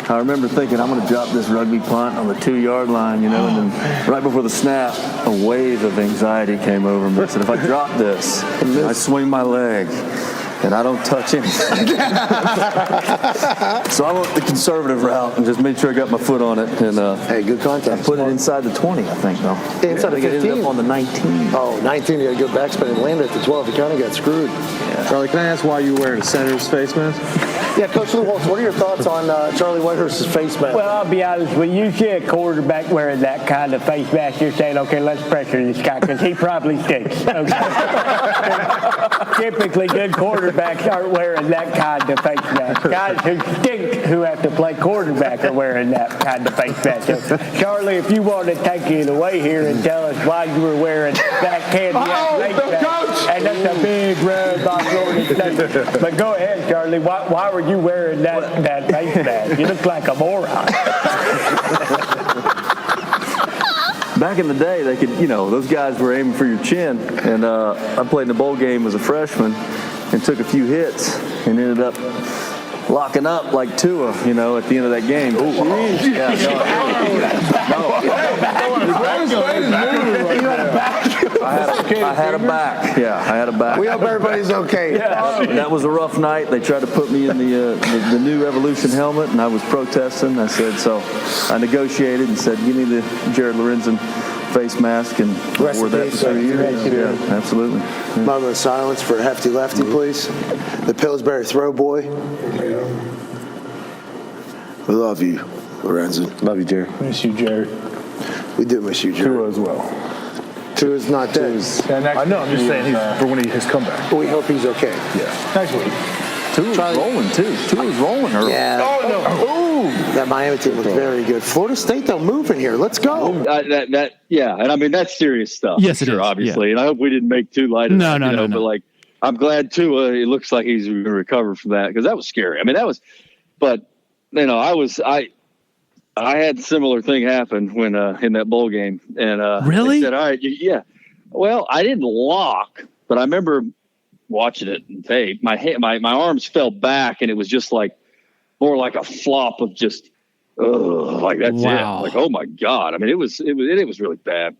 I remember thinking, I'm going to drop this rugby punt on the 2-yard line, and then right before the snap, a wave of anxiety came over me. I said, if I drop this, I swing my leg, and I don't touch anything. So I went the conservative route and just made sure I got my foot on it. And hey, good contact. I put it inside the 20, I think, though. Yeah, inside the 15. It ended up on the 19. Oh, 19, you got a good backspin and landed at the 12. You kind of got screwed. Yeah. Charlie, can I ask why you were wearing a Senator's face mask? Yeah, Coach Lou Holtz, what are your thoughts on Charlie Whitehurst's face mask? Well, I'll be honest with you. You see a quarterback wearing that kind of face mask, you're saying, okay, let's pressure this guy because he probably stinks. Okay? Typically, good quarterbacks aren't wearing that kind of face mask. Guys who stink who have to play quarterback are wearing that kind of face mask. So, Charlie, if you want to take it away here and tell us why you were wearing that candy face mask, and that's a big rub on Florida State. But go ahead, Charlie. Why were you wearing that face mask? You look like a moron. Back in the day, they could, those guys were aiming for your chin. And I played in a bowl game as a freshman and took a few hits and ended up locking up like Tua, at the end of that game. I had a back. Yeah, I had a back. We hope everybody's okay. That was a rough night. They tried to put me in the new Evolution helmet, and I was protesting. I said, so I negotiated and said, give me the Jared Lorenzen face mask, and wore that for 3 years. Yeah, absolutely. Yeah. Moment of silence for Hefty Lefty, please. The Pillsbury throw boy. We love you, Lorenzen. Love you, Jared. Miss you, Jared. We do miss you, Jared. Tua as well. Tua's not dead. I know, I'm just saying for when his comeback. We hope he's okay. Yeah. Next week. Tua's rolling, too. Tua's rolling early. Yeah. Oh, no. That Miami team looks very good. Florida State, they'll move in here. Let's go. And I mean, that's serious stuff. Yes, it is. Obviously. Yeah. And I hope we didn't make too light of that. No. But, I'm glad, Tua, it looks like he's going to recover from that because that was scary. I mean, I had a similar thing happen when in that bowl game. And really? They said, all right, yeah. Well, I didn't lock, but I remember watching it in tape. My arms fell back, and it was just more like a flop of just, like that's wow. it. Like, oh my God. I mean, it was really bad.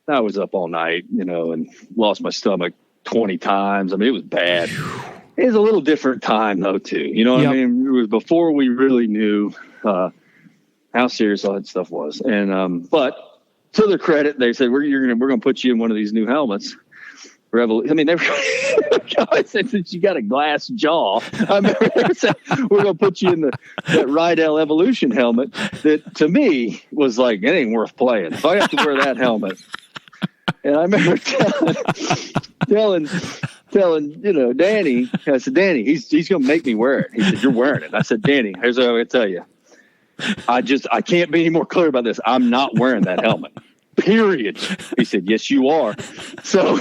I was up all night, and lost my stomach 20 times. I mean, it was bad. It was a little different time though, too. You know what I mean? It was before we really knew how serious all that stuff was. And but to their credit, they said we're gonna put you in one of these new helmets. I mean, I said since you got a glass jaw, I remember they said we're gonna put you in that Rydell Evolution helmet. That to me was like it ain't worth playing. If I have to wear that helmet, and I remember telling Danny, I said, Danny, he's gonna make me wear it. He said, you're wearing it. I said, Danny, here's what I'm gonna tell you. I can't be any more clear about this. I'm not wearing that helmet. Period. He said, yes, you are. So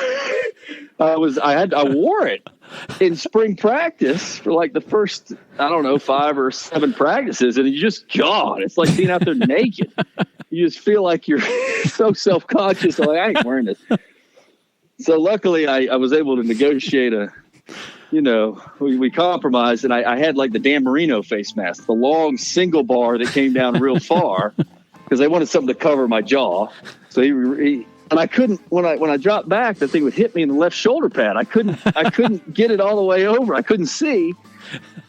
I wore it in spring practice for like the first, 5 or 7 practices. And you just, God, it's like being out there naked. You just feel like you're so self-conscious. Like, I ain't wearing this. So luckily I was able to negotiate we compromised, and I had like the Dan Marino face mask, the long single bar that came down real far because they wanted something to cover my jaw. So and I couldn't, when I dropped back, the thing would hit me in the left shoulder pad. I couldn't get it all the way over. I couldn't see.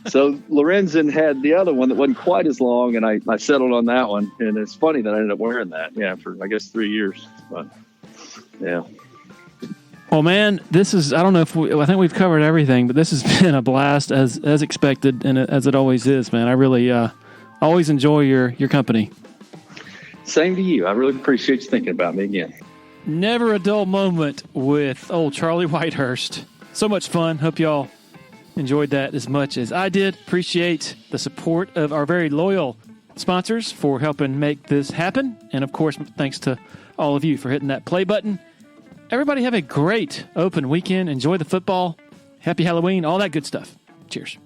So Lorenzen had the other one that wasn't quite as long, and I settled on that one. And it's funny that I ended up wearing that, for I guess 3 years. But yeah. Well, man, this is, I don't know I think we've covered everything, but this has been a blast as expected and as it always is, man. I really always enjoy your company. Same to you. I really appreciate you thinking about me again. Never a dull moment with old Charlie Whitehurst. So much fun. Hope y'all enjoyed that as much as I did. Appreciate the support of our very loyal sponsors for helping make this happen. And, of course, thanks to all of you for hitting that play button. Everybody have a great open weekend. Enjoy the football. Happy Halloween. All that good stuff. Cheers.